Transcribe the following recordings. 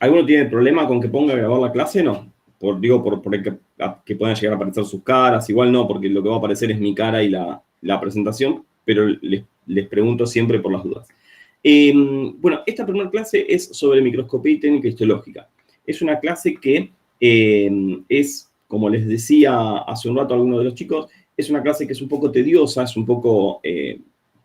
¿Alguno tiene problema con que ponga a grabar la clase? No. Digo, por que puedan llegar a aparecer sus caras. Igual no, porque lo que va a aparecer es mi cara y la presentación, pero les pregunto siempre por las dudas. Bueno, esta primera clase es sobre microscopía y técnica histológica. Es una clase que es, como les decía hace un rato a algunos de los chicos, es una clase que es un poco tediosa, es un poco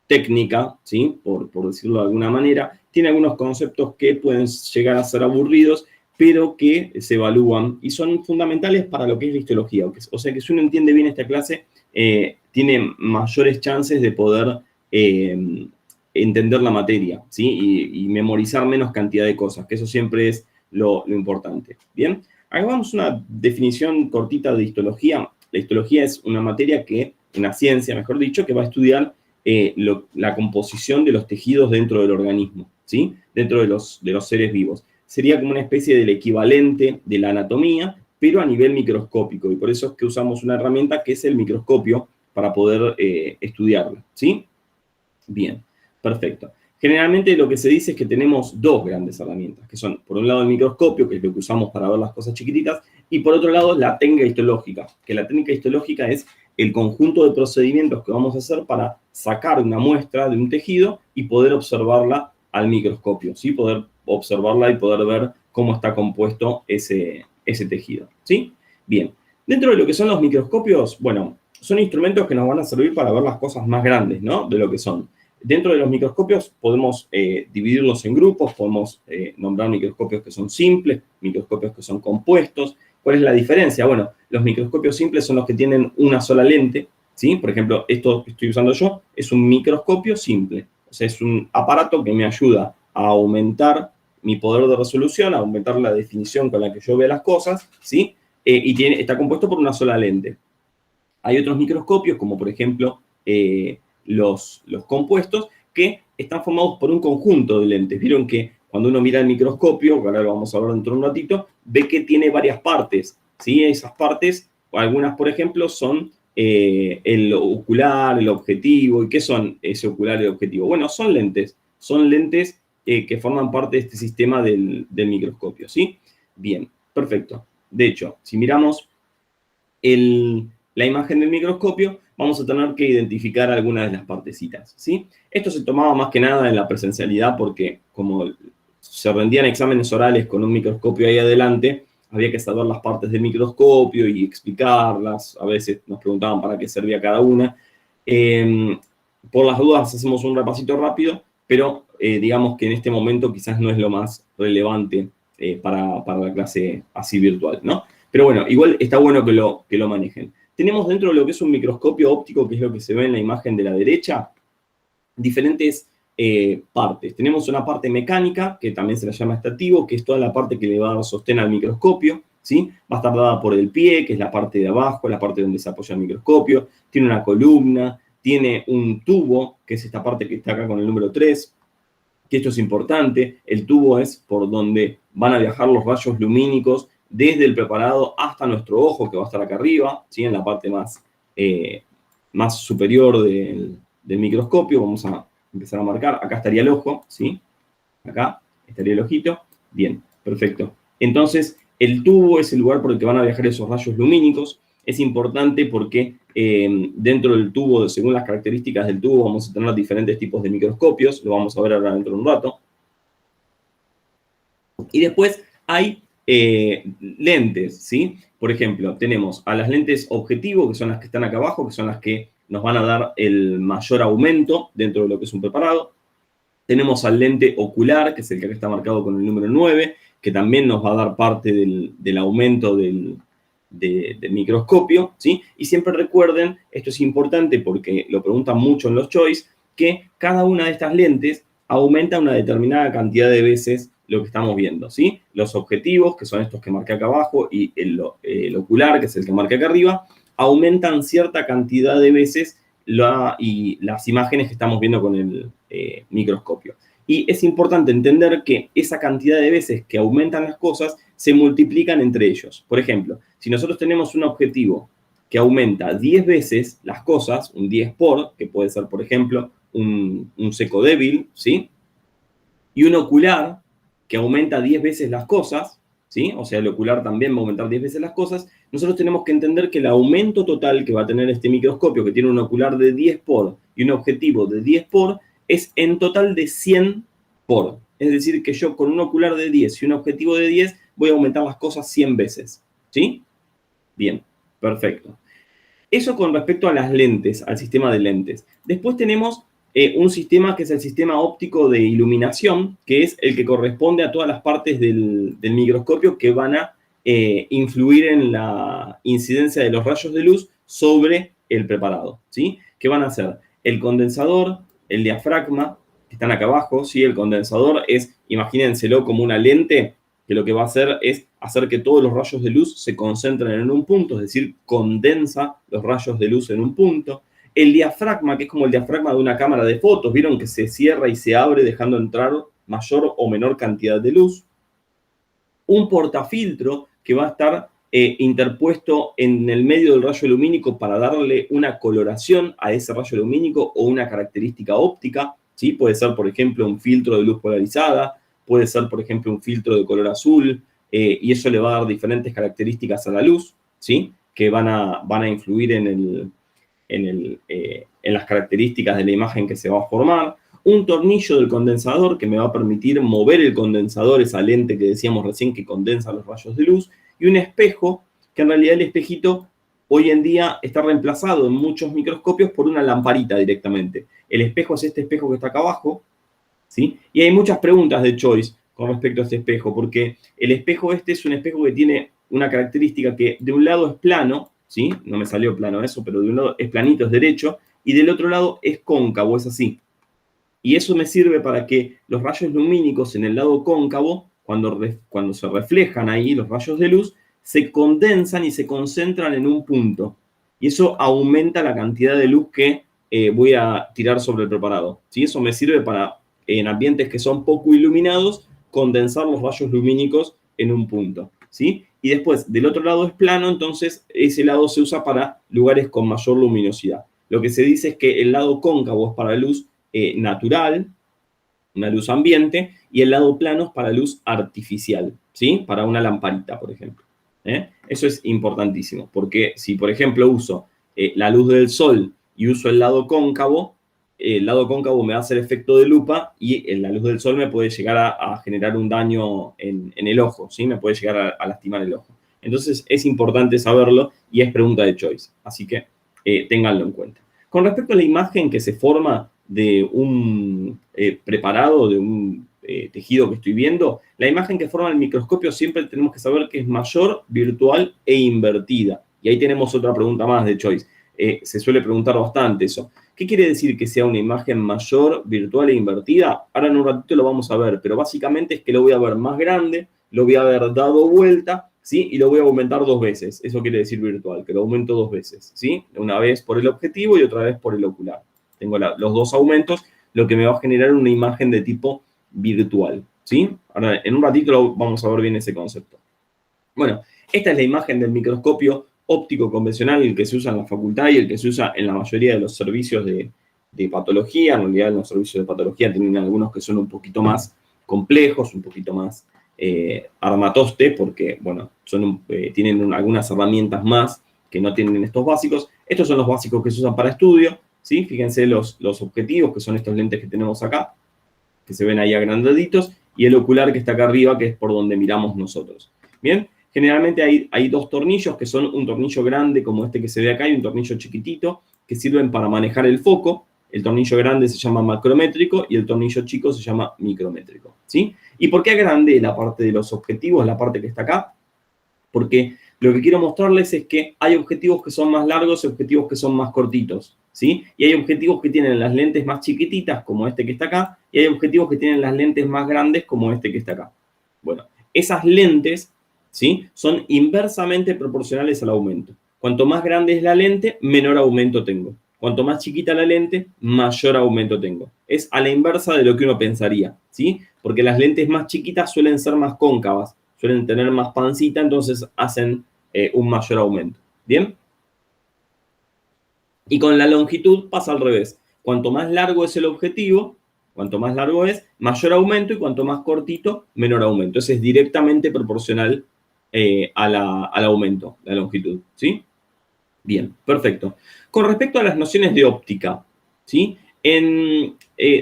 técnica, ¿sí? Por decirlo de alguna manera. Tiene algunos conceptos que pueden llegar a ser aburridos, pero que se evalúan y son fundamentales para lo que es la histología. O sea que si uno entiende bien esta clase, tiene mayores chances de poder entender la materia, ¿sí? Y memorizar menos cantidad de cosas, que eso siempre es lo importante. Bien, hagamos una definición cortita de histología. La histología es una materia una ciencia, mejor dicho, que va a estudiar la composición de los tejidos dentro del organismo, ¿sí? Dentro de los seres vivos. Sería como una especie del equivalente de la anatomía, pero a nivel microscópico, y por eso es que usamos una herramienta que es el microscopio para poder estudiarla, ¿sí? Bien, perfecto. Generalmente lo que se dice es que tenemos dos grandes herramientas, que son, por un lado, el microscopio, que es lo que usamos para ver las cosas chiquititas, y por otro lado, la técnica histológica, que la técnica histológica es el conjunto de procedimientos que vamos a hacer para sacar una muestra de un tejido y poder observarla al microscopio, ¿sí? Poder observarla y poder ver cómo está compuesto ese tejido, ¿sí? Bien, dentro de lo que son los microscopios, bueno, son instrumentos que nos van a servir para ver las cosas más grandes, ¿no? De lo que son. Dentro de los microscopios podemos dividirlos en grupos, podemos nombrar microscopios que son simples, microscopios que son compuestos. ¿Cuál es la diferencia? Bueno, los microscopios simples son los que tienen una sola lente, ¿sí? Por ejemplo, esto que estoy usando yo es un microscopio simple. O sea, es un aparato que me ayuda a aumentar mi poder de resolución, a aumentar la definición con la que yo veo las cosas, ¿sí? Y está compuesto por una sola lente. Hay otros microscopios, como por ejemplo los compuestos, que están formados por un conjunto de lentes. Vieron que cuando uno mira el microscopio, que ahora lo vamos a ver dentro de un ratito, ve que tiene varias partes, ¿sí? Esas partes, algunas, por ejemplo, son el ocular, el objetivo. ¿Y qué son ese ocular y el objetivo? Bueno, son lentes que forman parte de este sistema del microscopio, ¿sí? Bien, perfecto. De hecho, si miramos la imagen del microscopio, vamos a tener que identificar algunas de las partecitas, ¿sí? Esto se tomaba más que nada en la presencialidad porque como se rendían exámenes orales con un microscopio ahí adelante, había que saber las partes del microscopio y explicarlas. A veces nos preguntaban para qué servía cada una. Por las dudas hacemos un repasito rápido, pero digamos que en este momento quizás no es lo más relevante para la clase así virtual, ¿no? Pero bueno, igual está bueno que lo manejen. Tenemos dentro de lo que es un microscopio óptico, que es lo que se ve en la imagen de la derecha, diferentes partes. Tenemos una parte mecánica, que también se la llama estativo, que es toda la parte que le va a dar sostén al microscopio, ¿sí? Va a estar dada por el pie, que es la parte de abajo, la parte donde se apoya el microscopio. Tiene una columna, tiene un tubo, que es esta parte que está acá con el número 3, que esto es importante. El tubo es por donde van a viajar los rayos lumínicos desde el preparado hasta nuestro ojo, que va a estar acá arriba, ¿sí? En la parte más superior del microscopio. Vamos a empezar a marcar. Acá estaría el ojo, ¿sí? Acá estaría el ojito. Bien, perfecto. Entonces, el tubo es el lugar por el que van a viajar esos rayos lumínicos. Es importante porque dentro del tubo, según las características del tubo, vamos a tener diferentes tipos de microscopios. Lo vamos a ver ahora dentro de un rato. Y después hay lentes, ¿sí? Por ejemplo, tenemos a las lentes objetivo, que son las que están acá abajo, que son las que nos van a dar el mayor aumento dentro de lo que es un preparado. Tenemos al lente ocular, que es el que acá está marcado con el número 9, que también nos va a dar parte del aumento del microscopio, ¿sí? Y siempre recuerden, esto es importante porque lo preguntan mucho en los choice, que cada una de estas lentes aumenta una determinada cantidad de veces lo que estamos viendo, ¿sí? Los objetivos, que son estos que marqué acá abajo, y el ocular, que es el que marqué acá arriba, aumentan cierta cantidad de veces y las imágenes que estamos viendo con el microscopio. Y es importante entender que esa cantidad de veces que aumentan las cosas se multiplican entre ellos. Por ejemplo, si nosotros tenemos un objetivo que aumenta 10 veces las cosas, un 10 por, que puede ser, por ejemplo, un seco débil, ¿sí? Y un ocular que aumenta 10 veces las cosas, ¿sí? O sea, el ocular también va a aumentar 10 veces las cosas. Nosotros tenemos que entender que el aumento total que va a tener este microscopio, que tiene un ocular de 10 por y un objetivo de 10 por, es en total de 100 por. Es decir, que yo con un ocular de 10 y un objetivo de 10 voy a aumentar las cosas 100 veces, ¿sí? Bien, perfecto. Eso con respecto a las lentes, al sistema de lentes. Después tenemos un sistema que es el sistema óptico de iluminación, que es el que corresponde a todas las partes del microscopio que van a influir en la incidencia de los rayos de luz sobre el preparado, ¿sí? ¿Qué van a hacer? El condensador, el diafragma, que están acá abajo, ¿sí? El condensador es, imagínenselo como una lente que lo que va a hacer es hacer que todos los rayos de luz se concentren en un punto, es decir, condensa los rayos de luz en un punto. El diafragma, que es como el diafragma de una cámara de fotos, vieron que se cierra y se abre dejando entrar mayor o menor cantidad de luz. Un portafiltro que va a estar interpuesto en el medio del rayo lumínico para darle una coloración a ese rayo lumínico o una característica óptica, ¿sí? Puede ser, por ejemplo, un filtro de luz polarizada, puede ser, por ejemplo, un filtro de color azul, y eso le va a dar diferentes características a la luz, ¿sí? Que van a influir en las características de la imagen que se va a formar. Un tornillo del condensador que me va a permitir mover el condensador, esa lente que decíamos recién que condensa los rayos de luz, y un espejo, que en realidad el espejito hoy en día está reemplazado en muchos microscopios por una lamparita directamente. El espejo es este espejo que está acá abajo, ¿sí? Y hay muchas preguntas de Choice con respecto a este espejo, porque el espejo este es un espejo que tiene una característica que de un lado es plano, ¿sí? No me salió plano eso, pero de un lado es planito, es derecho, y del otro lado es cóncavo, es así. Y eso me sirve para que los rayos lumínicos en el lado cóncavo, cuando se reflejan ahí los rayos de luz, se condensan y se concentran en un punto. Y eso aumenta la cantidad de luz que voy a tirar sobre el preparado, ¿sí? Eso me sirve para, en ambientes que son poco iluminados, condensar los rayos lumínicos en un punto, ¿sí? Y después, del otro lado es plano, entonces ese lado se usa para lugares con mayor luminosidad. Lo que se dice es que el lado cóncavo es para luz natural, una luz ambiente, y el lado plano es para luz artificial, ¿sí? Para una lamparita, por ejemplo. Eso es importantísimo, porque si, por ejemplo, uso la luz del sol y uso el lado cóncavo me va a hacer efecto de lupa y la luz del sol me puede llegar a generar un daño en el ojo, ¿sí? Me puede llegar a lastimar el ojo. Entonces, es importante saberlo y es pregunta de Choice, así que ténganlo en cuenta. Con respecto a la imagen que se forma de un preparado, de un tejido que estoy viendo, la imagen que forma el microscopio siempre tenemos que saber que es mayor, virtual e invertida. Y ahí tenemos otra pregunta más de Choice. Se suele preguntar bastante eso. ¿Qué quiere decir que sea una imagen mayor, virtual e invertida? Ahora en un ratito lo vamos a ver, pero básicamente es que lo voy a ver más grande, lo voy a haber dado vuelta, ¿sí? Y lo voy a aumentar 2 veces. Eso quiere decir virtual, que lo aumento 2 veces, ¿sí? Una vez por el objetivo y otra vez por el ocular. Tengo los 2 aumentos, lo que me va a generar una imagen de tipo virtual, ¿sí? Ahora, en un ratito vamos a ver bien ese concepto. Bueno, esta es la imagen del microscopio óptico convencional, el que se usa en la facultad y el que se usa en la mayoría de los servicios de patología. En realidad, en los servicios de patología tienen algunos que son un poquito más complejos, un poquito más armatoste, porque, bueno, tienen algunas herramientas más que no tienen estos básicos. Estos son los básicos que se usan para estudio, ¿sí? Fíjense los objetivos, que son estos lentes que tenemos acá, que se ven ahí agrandaditos, y el ocular que está acá arriba, que es por donde miramos nosotros. Bien, generalmente hay 2 tornillos, que son un tornillo grande como este que se ve acá y un tornillo chiquitito, que sirven para manejar el foco. El tornillo grande se llama macrométrico y el tornillo chico se llama micrométrico, ¿sí? ¿Y por qué grande la parte de los objetivos, la parte que está acá? Porque lo que quiero mostrarles es que hay objetivos que son más largos y objetivos que son más cortitos, ¿sí? Y hay objetivos que tienen las lentes más chiquititas, como este que está acá, y hay objetivos que tienen las lentes más grandes, como este que está acá. Bueno, esas lentes, ¿sí? Son inversamente proporcionales al aumento. Cuanto más grande es la lente, menor aumento tengo. Cuanto más chiquita la lente, mayor aumento tengo. Es a la inversa de lo que uno pensaría, ¿sí? Porque las lentes más chiquitas suelen ser más cóncavas, suelen tener más pancita, entonces hacen un mayor aumento. ¿Bien? Y con la longitud pasa al revés. Cuanto más largo es el objetivo, Cuanto más largo es, mayor aumento, y cuanto más cortito, menor aumento. Ese es directamente proporcional al aumento, la longitud, ¿sí? Bien, perfecto. Con respecto a las nociones de óptica, ¿sí?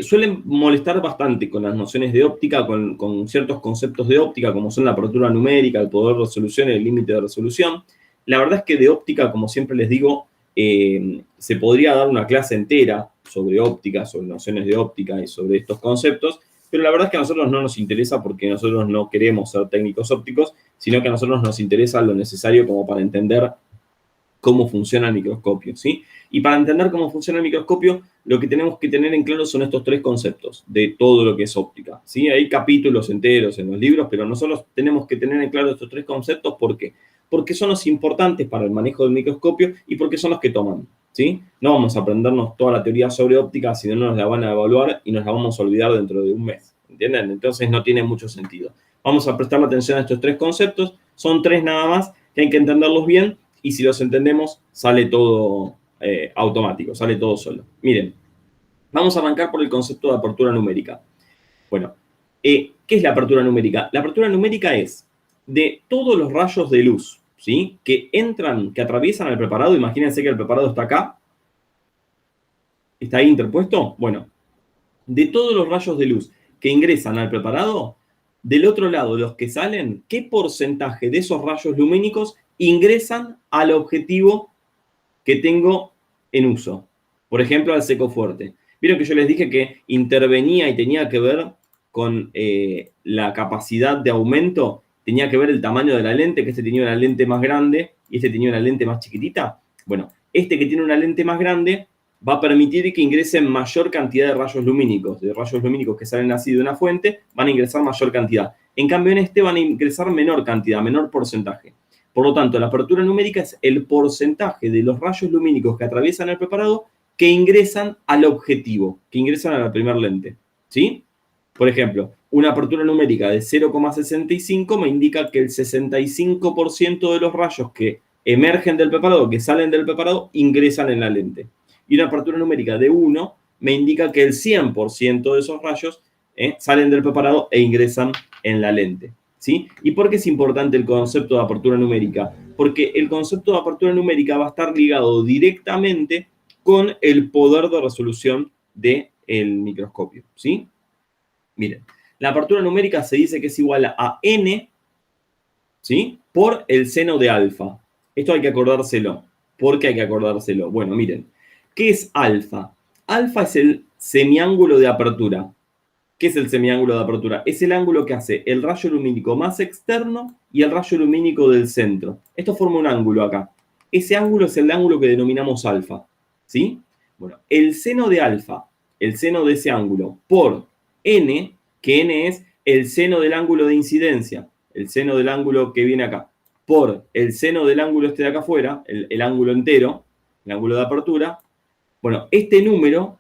Suelen molestar bastante con las nociones de óptica, con ciertos conceptos de óptica, como son la apertura numérica, el poder de resolución y el límite de resolución. La verdad es que de óptica, como siempre les digo, se podría dar una clase entera sobre óptica, sobre nociones de óptica y sobre estos conceptos, pero la verdad es que a nosotros no nos interesa, porque nosotros no queremos ser técnicos ópticos, sino que a nosotros nos interesa lo necesario como para entender cómo funciona el microscopio, ¿sí? Y para entender cómo funciona el microscopio, lo que tenemos que tener en claro son estos tres conceptos de todo lo que es óptica, ¿sí? Hay capítulos enteros en los libros, pero nosotros tenemos que tener en claro estos tres conceptos. ¿Por qué? Porque son los importantes para el manejo del microscopio y porque son los que toman, ¿sí? No vamos a aprendernos toda la teoría sobre óptica, si no nos la van a evaluar y nos la vamos a olvidar dentro de un mes, ¿entienden? Entonces no tiene mucho sentido. Vamos a prestar atención a estos tres conceptos, son tres nada más, que hay que entenderlos bien, y si los entendemos, sale todo automático, sale todo solo. Miren, vamos a arrancar por el concepto de apertura numérica. Bueno, ¿qué es la apertura numérica? La apertura numérica es de todos los rayos de luz, ¿sí? Que entran, que atraviesan el preparado. Imagínense que el preparado está acá, está ahí interpuesto. Bueno, de todos los rayos de luz que ingresan al preparado, del otro lado, los que salen, ¿qué porcentaje de esos rayos lumínicos ingresan al objetivo que tengo en uso? Por ejemplo, al seco fuerte. Vieron que yo les dije que intervenía y tenía que ver con la capacidad de aumento, tenía que ver el tamaño de la lente, que este tenía una lente más grande y este tenía una lente más chiquitita. Bueno, este que tiene una lente más grande va a permitir que ingresen mayor cantidad de rayos lumínicos que salen así de una fuente, van a ingresar mayor cantidad. En cambio, en este van a ingresar menor cantidad, menor porcentaje. Por lo tanto, la apertura numérica es el porcentaje de los rayos lumínicos que atraviesan el preparado que ingresan al objetivo, que ingresan a la primera lente, ¿sí? Por ejemplo, una apertura numérica de 0,65 me indica que el 65% de los rayos que emergen del preparado, que salen del preparado, ingresan en la lente. Y una apertura numérica de 1 me indica que el 100% de esos rayos salen del preparado e ingresan en la lente, ¿sí? ¿Y por qué es importante el concepto de apertura numérica? Porque el concepto de apertura numérica va a estar ligado directamente con el poder de resolución del microscopio, ¿sí? Miren, la apertura numérica se dice que es igual a n, ¿sí? Por el seno de alfa. Esto hay que acordárselo. ¿Por qué hay que acordárselo? Bueno, miren, ¿qué es alfa? Alfa es el semiángulo de apertura. ¿Qué es el semiángulo de apertura? Es el ángulo que hace el rayo lumínico más externo y el rayo lumínico del centro. Esto forma un ángulo acá. Ese ángulo es el ángulo que denominamos alfa, ¿sí? Bueno, el seno de alfa, el seno de ese ángulo, por n, que n es el seno del ángulo de incidencia, el seno del ángulo que viene acá, por el seno del ángulo este de acá afuera, el ángulo entero, el ángulo de apertura. Bueno, este número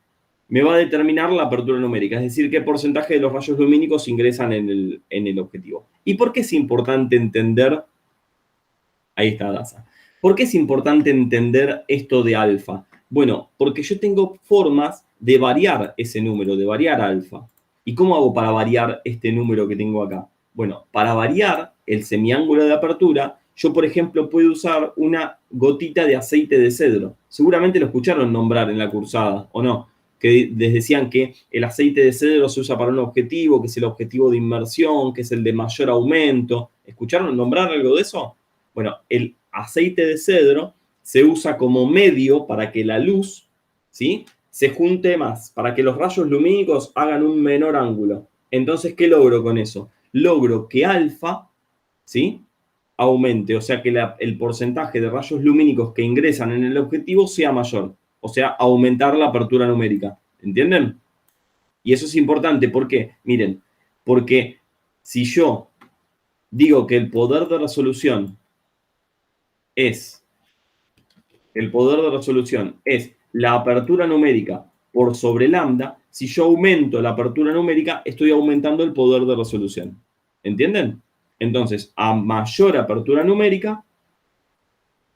me va a determinar la apertura numérica, es decir, qué porcentaje de los rayos lumínicos ingresan en el objetivo. ¿Y por qué es importante entender? Ahí está Daza. ¿Por qué es importante entender esto de alfa? Bueno, porque yo tengo formas de variar ese número, de variar alfa. ¿Y cómo hago para variar este número que tengo acá? Bueno, para variar el semiángulo de apertura, yo, por ejemplo, puedo usar una gotita de aceite de cedro. Seguramente lo escucharon nombrar en la cursada, ¿o no? Que les decían que el aceite de cedro se usa para un objetivo, que es el objetivo de inmersión, que es el de mayor aumento. ¿Escucharon nombrar algo de eso? Bueno, el aceite de cedro se usa como medio para que la luz, ¿sí?, se junte más, para que los rayos lumínicos hagan un menor ángulo. Entonces, ¿qué logro con eso? Logro que alfa, ¿sí?, aumente, o sea que el porcentaje de rayos lumínicos que ingresan en el objetivo sea mayor, o sea, aumentar la apertura numérica. ¿Entienden? Y eso es importante, ¿por qué? Miren, porque si yo digo que el poder de resolución es la apertura numérica por sobre lambda, si yo aumento la apertura numérica, estoy aumentando el poder de resolución. ¿Entienden? Entonces, a mayor apertura numérica,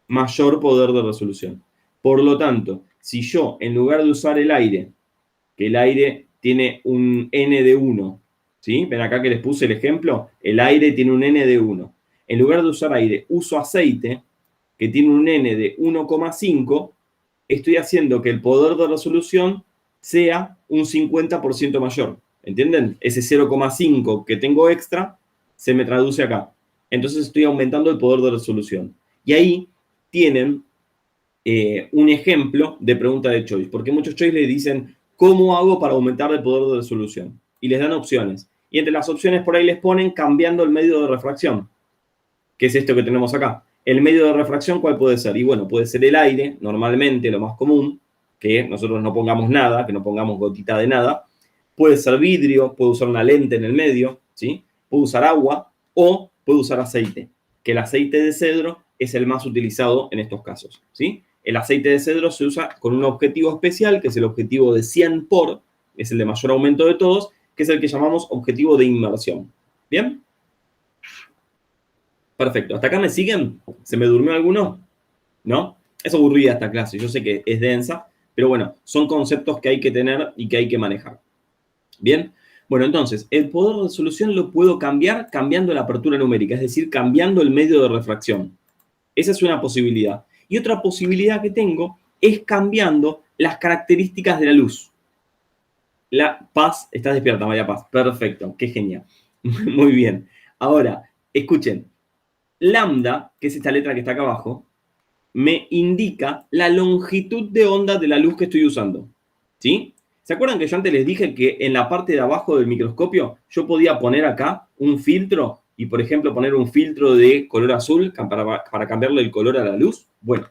mayor poder de resolución. Por lo tanto, si yo, en lugar de usar el aire, que el aire tiene un n de 1, ¿sí? Ven acá que les puse el ejemplo, el aire tiene un n de 1. En lugar de usar aire, uso aceite, que tiene un n de 1,5, estoy haciendo que el poder de resolución sea un 50% mayor. ¿Entienden? Ese 0,5 que tengo extra se me traduce acá. Entonces estoy aumentando el poder de resolución. Y ahí tienen un ejemplo de pregunta de choice, porque muchos choice les dicen, ¿cómo hago para aumentar el poder de resolución? Y les dan opciones. Y entre las opciones por ahí les ponen cambiando el medio de refracción, que es esto que tenemos acá. El medio de refracción, ¿cuál puede ser? Y bueno, puede ser el aire, normalmente lo más común, que nosotros no pongamos nada, que no pongamos gotita de nada. Puede ser vidrio, puede usar una lente en el medio, ¿sí? Puede usar agua o puede usar aceite, que el aceite de cedro es el más utilizado en estos casos, ¿sí? El aceite de cedro se usa con un objetivo especial, que es el objetivo de 100 por, es el de mayor aumento de todos, que es el que llamamos objetivo de inmersión. ¿Bien? Perfecto. ¿Hasta acá me siguen? ¿Se me durmió alguno? ¿No? Es aburrida esta clase, yo sé que es densa, pero bueno, son conceptos que hay que tener y que hay que manejar. ¿Bien? Bueno, entonces, el poder de resolución lo puedo cambiar cambiando la apertura numérica, es decir, cambiando el medio de refracción. Esa es una posibilidad. Y otra posibilidad que tengo es cambiando las características de la luz. La Paz, estás despierta, María Paz. Perfecto, qué genial. Muy bien. Ahora, escuchen. Lambda, que es esta letra que está acá abajo, me indica la longitud de onda de la luz que estoy usando. ¿Sí? ¿Se acuerdan que yo antes les dije que en la parte de abajo del microscopio yo podía poner acá un filtro y, por ejemplo, poner un filtro de color azul para cambiarle el color a la luz? Bueno,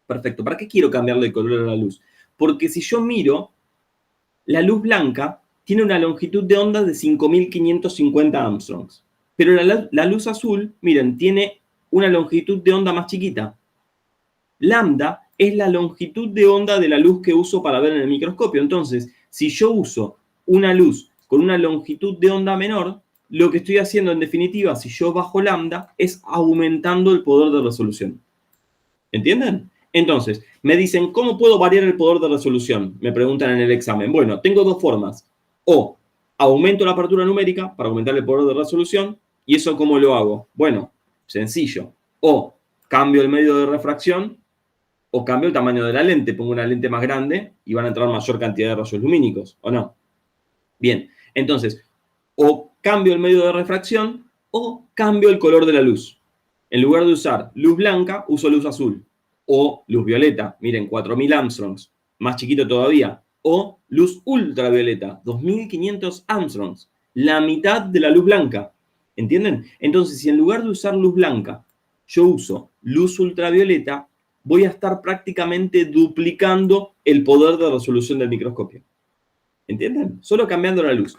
perfecto. ¿Para qué quiero cambiarle el color a la luz? Porque si yo miro, la luz blanca tiene una longitud de onda de 5.550 Armstrongs. Pero la luz azul, miren, tiene una longitud de onda más chiquita. Lambda es la longitud de onda de la luz que uso para ver en el microscopio. Entonces, si yo uso una luz con una longitud de onda menor, lo que estoy haciendo en definitiva, si yo bajo lambda, es aumentando el poder de resolución. ¿Entienden? Entonces, me dicen, ¿cómo puedo variar el poder de resolución? Me preguntan en el examen. Bueno, tengo dos formas. O aumento la apertura numérica para aumentar el poder de resolución. ¿Y eso cómo lo hago? Bueno, sencillo. O cambio el medio de refracción o cambio el tamaño de la lente. Pongo una lente más grande y van a entrar mayor cantidad de rayos lumínicos, ¿o no? Bien, entonces, o cambio el medio de refracción o cambio el color de la luz. En lugar de usar luz blanca, uso luz azul. O luz violeta, miren, 4.000 Armstrongs, más chiquito todavía. O luz ultravioleta, 2.500 Armstrongs, la mitad de la luz blanca. ¿Entienden? Entonces, si en lugar de usar luz blanca, yo uso luz ultravioleta, voy a estar prácticamente duplicando el poder de resolución del microscopio. ¿Entienden? Solo cambiando la luz.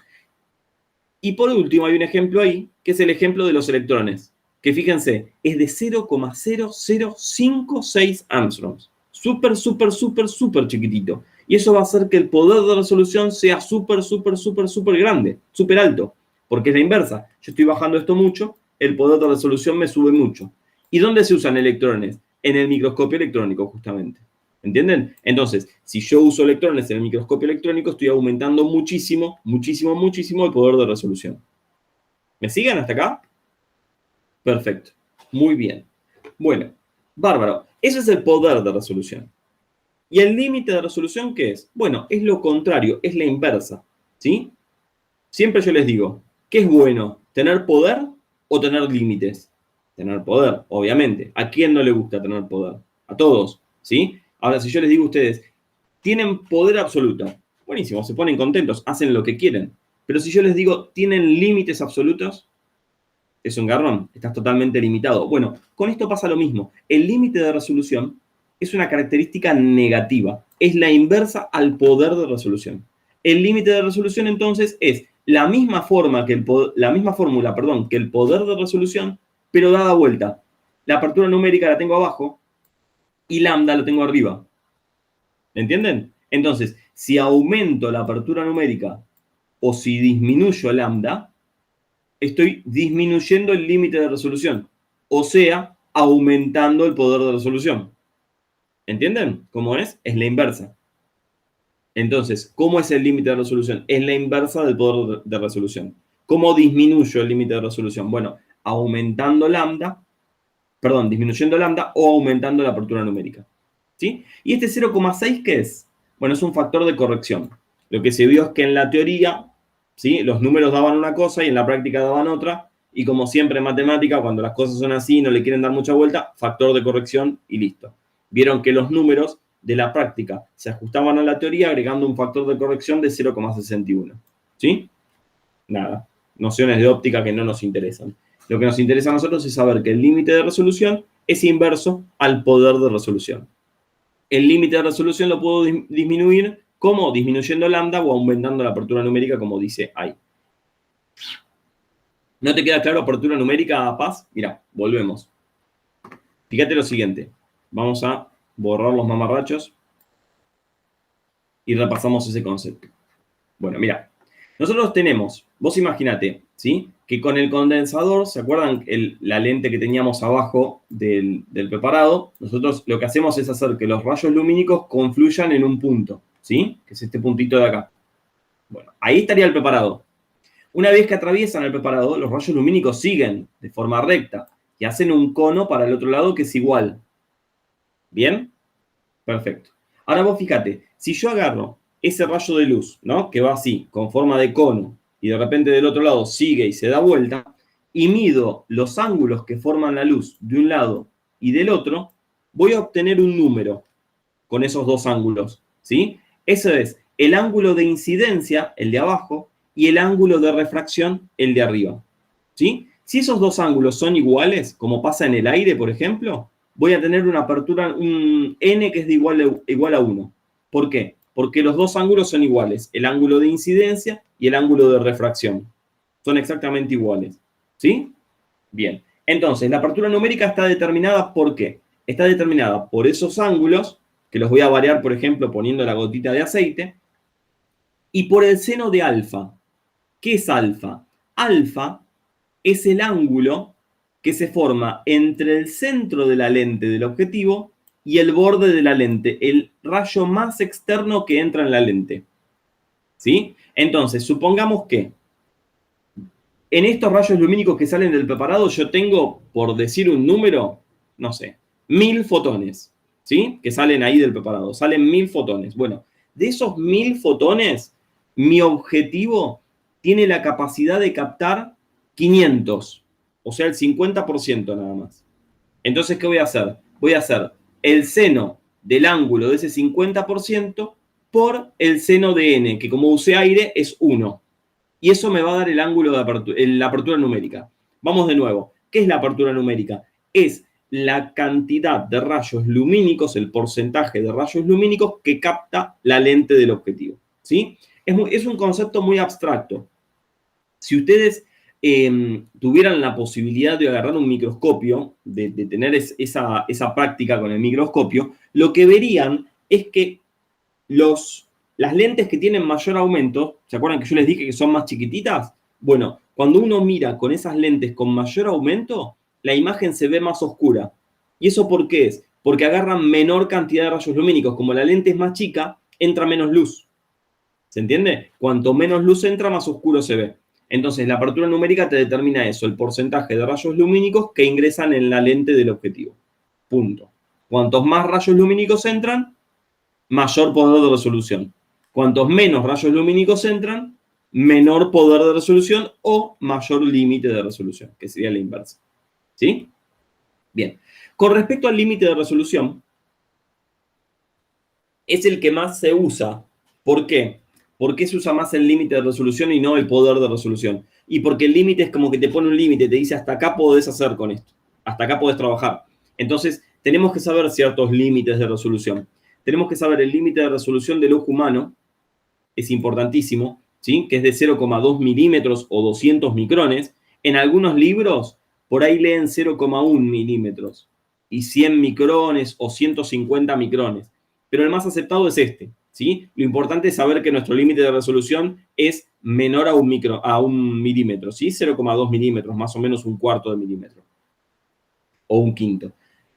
Y por último hay un ejemplo ahí, que es el ejemplo de los electrones, que fíjense, es de 0,0056 Armstrongs. Súper, súper, súper, súper chiquitito. Y eso va a hacer que el poder de resolución sea súper, súper, súper, súper grande, súper alto, porque es la inversa. Yo estoy bajando esto mucho, el poder de resolución me sube mucho. ¿Y dónde se usan electrones? En el microscopio electrónico, justamente. ¿Entienden? Entonces, si yo uso electrones en el microscopio electrónico, estoy aumentando muchísimo, muchísimo, muchísimo el poder de resolución. ¿Me siguen hasta acá? Perfecto. Muy bien. Bueno, bárbaro. Eso es el poder de resolución. ¿Y el límite de resolución qué es? Bueno, es lo contrario, es la inversa. ¿Sí? Siempre yo les digo, ¿qué es bueno? ¿Tener poder o tener límites? Tener poder, obviamente. ¿A quién no le gusta tener poder? A todos, ¿sí? Ahora, si yo les digo a ustedes, tienen poder absoluto, buenísimo, se ponen contentos, hacen lo que quieren. Pero si yo les digo, tienen límites absolutos, es un garrón, estás totalmente limitado. Bueno, con esto pasa lo mismo. El límite de resolución es una característica negativa, es la inversa al poder de resolución. El límite de resolución entonces es la misma forma que la misma fórmula, perdón, que el poder de resolución, pero dada vuelta. La apertura numérica la tengo abajo y lambda lo tengo arriba. ¿Entienden? Entonces, si aumento la apertura numérica o si disminuyo lambda, estoy disminuyendo el límite de resolución. O sea, aumentando el poder de resolución. ¿Entienden cómo es? Es la inversa. Entonces, ¿cómo es el límite de resolución? Es la inversa del poder de resolución. ¿Cómo disminuyo el límite de resolución? Bueno, aumentando lambda, perdón, disminuyendo lambda o aumentando la apertura numérica. ¿Sí? ¿Y este 0,6 qué es? Bueno, es un factor de corrección. Lo que se vio es que en la teoría, ¿sí?, los números daban una cosa y en la práctica daban otra. Y como siempre en matemática, cuando las cosas son así y no le quieren dar mucha vuelta, factor de corrección y listo. Vieron que los números de la práctica se ajustaban a la teoría agregando un factor de corrección de 0,61. ¿Sí? Nada. Nociones de óptica que no nos interesan. Lo que nos interesa a nosotros es saber que el límite de resolución es inverso al poder de resolución. El límite de resolución lo puedo disminuir como disminuyendo lambda o aumentando la apertura numérica, como dice ahí. ¿No te queda claro apertura numérica, Paz? Mira, volvemos. Fíjate lo siguiente. Vamos a borrar los mamarrachos y repasamos ese concepto. Bueno, mira. Nosotros tenemos, vos imagínate, ¿sí?, que con el condensador, ¿se acuerdan la lente que teníamos abajo del preparado? Nosotros lo que hacemos es hacer que los rayos lumínicos confluyan en un punto, ¿sí?, que es este puntito de acá. Bueno, ahí estaría el preparado. Una vez que atraviesan el preparado, los rayos lumínicos siguen de forma recta y hacen un cono para el otro lado que es igual. ¿Bien? Perfecto. Ahora vos fíjate, si yo agarro ese rayo de luz, ¿no?, que va así, con forma de cono, y de repente del otro lado sigue y se da vuelta, y mido los ángulos que forman la luz de un lado y del otro, voy a obtener un número con esos dos ángulos, ¿sí? Eso es el ángulo de incidencia, el de abajo, y el ángulo de refracción, el de arriba, ¿sí? Si esos dos ángulos son iguales, como pasa en el aire, por ejemplo, voy a tener una apertura, un n que es de igual a 1. ¿Por qué? Porque los dos ángulos son iguales, el ángulo de incidencia y el ángulo de refracción. Son exactamente iguales, ¿sí? Bien, entonces la apertura numérica está determinada ¿por qué? Está determinada por esos ángulos, que los voy a variar, por ejemplo, poniendo la gotita de aceite, y por el seno de alfa. ¿Qué es alfa? Alfa es el ángulo que se forma entre el centro de la lente del objetivo y el borde de la lente, el rayo más externo que entra en la lente. ¿Sí? Entonces, supongamos que en estos rayos lumínicos que salen del preparado yo tengo, por decir un número, no sé, 1000 fotones, ¿sí?, que salen ahí del preparado. Salen 1000 fotones. Bueno, de esos 1000 fotones, mi objetivo tiene la capacidad de captar 500, o sea, el 50% nada más. Entonces, ¿qué voy a hacer? Voy a hacer el seno del ángulo de ese 50% por el seno de n, que como usé aire es 1. Y eso me va a dar el ángulo de apertura, la apertura numérica. Vamos de nuevo. ¿Qué es la apertura numérica? Es la cantidad de rayos lumínicos, el porcentaje de rayos lumínicos que capta la lente del objetivo, ¿sí? Es un concepto muy abstracto. Si ustedes tuvieran la posibilidad de agarrar un microscopio, de tener esa práctica con el microscopio, lo que verían es que las lentes que tienen mayor aumento, ¿se acuerdan que yo les dije que son más chiquititas? Bueno, cuando uno mira con esas lentes con mayor aumento, la imagen se ve más oscura. ¿Y eso por qué es? Porque agarran menor cantidad de rayos lumínicos. Como la lente es más chica, entra menos luz. ¿Se entiende? Cuanto menos luz entra, más oscuro se ve. Entonces, la apertura numérica te determina eso, el porcentaje de rayos lumínicos que ingresan en la lente del objetivo. Punto. Cuantos más rayos lumínicos entran, mayor poder de resolución. Cuantos menos rayos lumínicos entran, menor poder de resolución o mayor límite de resolución, que sería la inversa. ¿Sí? Bien. Con respecto al límite de resolución, es el que más se usa. ¿Por qué? ¿Por qué se usa más el límite de resolución y no el poder de resolución? Y porque el límite es como que te pone un límite, te dice hasta acá podés hacer con esto, hasta acá podés trabajar. Entonces, tenemos que saber ciertos límites de resolución. Tenemos que saber el límite de resolución del ojo humano, es importantísimo, ¿sí?, que es de 0,2 milímetros o 200 micrones. En algunos libros, por ahí leen 0,1 milímetros y 100 micrones o 150 micrones. Pero el más aceptado es este, ¿sí? Lo importante es saber que nuestro límite de resolución es menor a un milímetro, ¿sí? 0,2 milímetros, más o menos un cuarto de milímetro. O un quinto.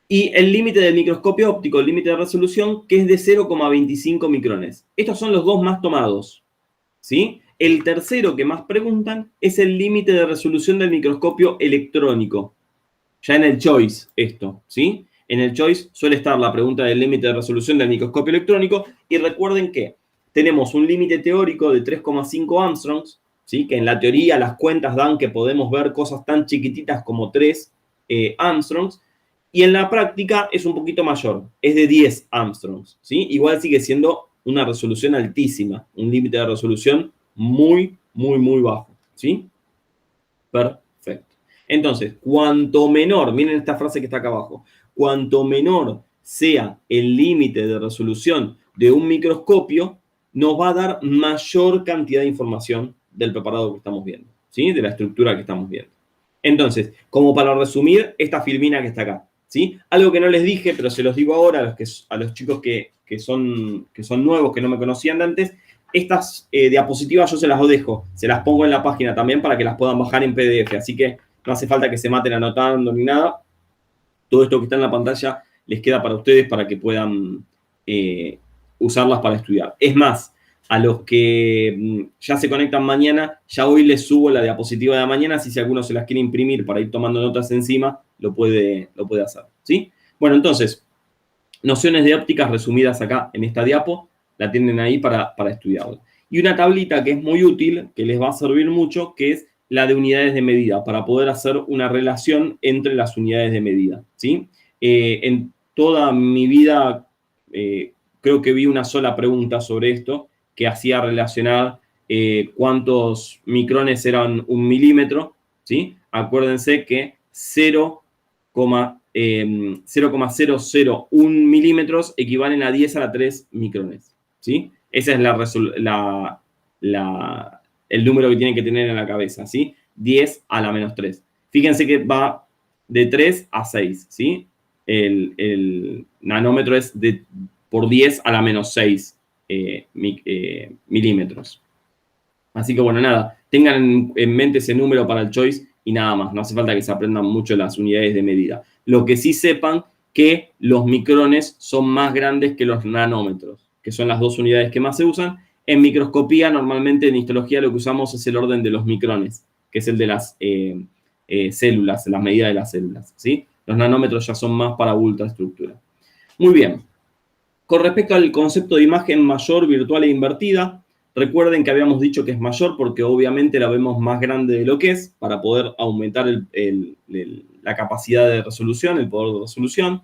Y el límite del microscopio óptico, el límite de resolución, que es de 0,25 micrones. Estos son los dos más tomados, ¿sí? El tercero que más preguntan es el límite de resolución del microscopio electrónico. Ya en el choice esto, ¿sí? En el choice suele estar la pregunta del límite de resolución del microscopio electrónico y recuerden que tenemos un límite teórico de 3,5 Armstrongs, ¿sí? Que en la teoría las cuentas dan que podemos ver cosas tan chiquititas como 3 Armstrongs, y en la práctica es un poquito mayor, es de 10 Armstrongs, ¿sí? Igual sigue siendo una resolución altísima, un límite de resolución muy, muy, muy bajo, ¿sí? Perfecto. Entonces, cuanto menor, miren esta frase que está acá abajo, cuanto menor sea el límite de resolución de un microscopio, nos va a dar mayor cantidad de información del preparado que estamos viendo, ¿sí? De la estructura que estamos viendo. Entonces, como para resumir, esta filmina que está acá, ¿sí? Algo que no les dije, pero se los digo ahora a los chicos que son nuevos, que no me conocían de antes. Estas diapositivas yo se las dejo, se las pongo en la página también para que las puedan bajar en PDF, así que no hace falta que se maten anotando ni nada. Todo esto que está en la pantalla les queda para ustedes para que puedan usarlas para estudiar. Es más, a los que ya se conectan mañana, ya hoy les subo la diapositiva de mañana, si alguno se las quiere imprimir para ir tomando notas encima, lo puede hacer, ¿sí? Bueno, entonces, nociones de ópticas resumidas acá en esta diapo, la tienen ahí para estudiarla. Y una tablita que es muy útil, que les va a servir mucho, que es la de unidades de medida, para poder hacer una relación entre las unidades de medida, ¿sí? En toda mi vida creo que vi una sola pregunta sobre esto, que hacía relacionar cuántos micrones eran un milímetro, ¿sí? Acuérdense que 0,001 milímetros equivalen a 10 a la 3 micrones, ¿sí? Ese es el número que tienen que tener en la cabeza, ¿sí? 10 a la menos 3. Fíjense que va de 3 a 6, ¿sí? El nanómetro es por 10 a la menos 6 milímetros. Así que bueno, nada, tengan en mente ese número para el choice y nada más. No hace falta que se aprendan mucho las unidades de medida. Lo que sí sepan que los micrones son más grandes que los nanómetros, que son las dos unidades que más se usan. En microscopía, normalmente en histología lo que usamos es el orden de los micrones, que es el de las células, las medidas de las células, ¿sí? Los nanómetros ya son más para ultraestructura. Muy bien. Con respecto al concepto de imagen mayor, virtual e invertida, recuerden que habíamos dicho que es mayor porque obviamente la vemos más grande de lo que es para poder aumentar la capacidad de resolución, el poder de resolución.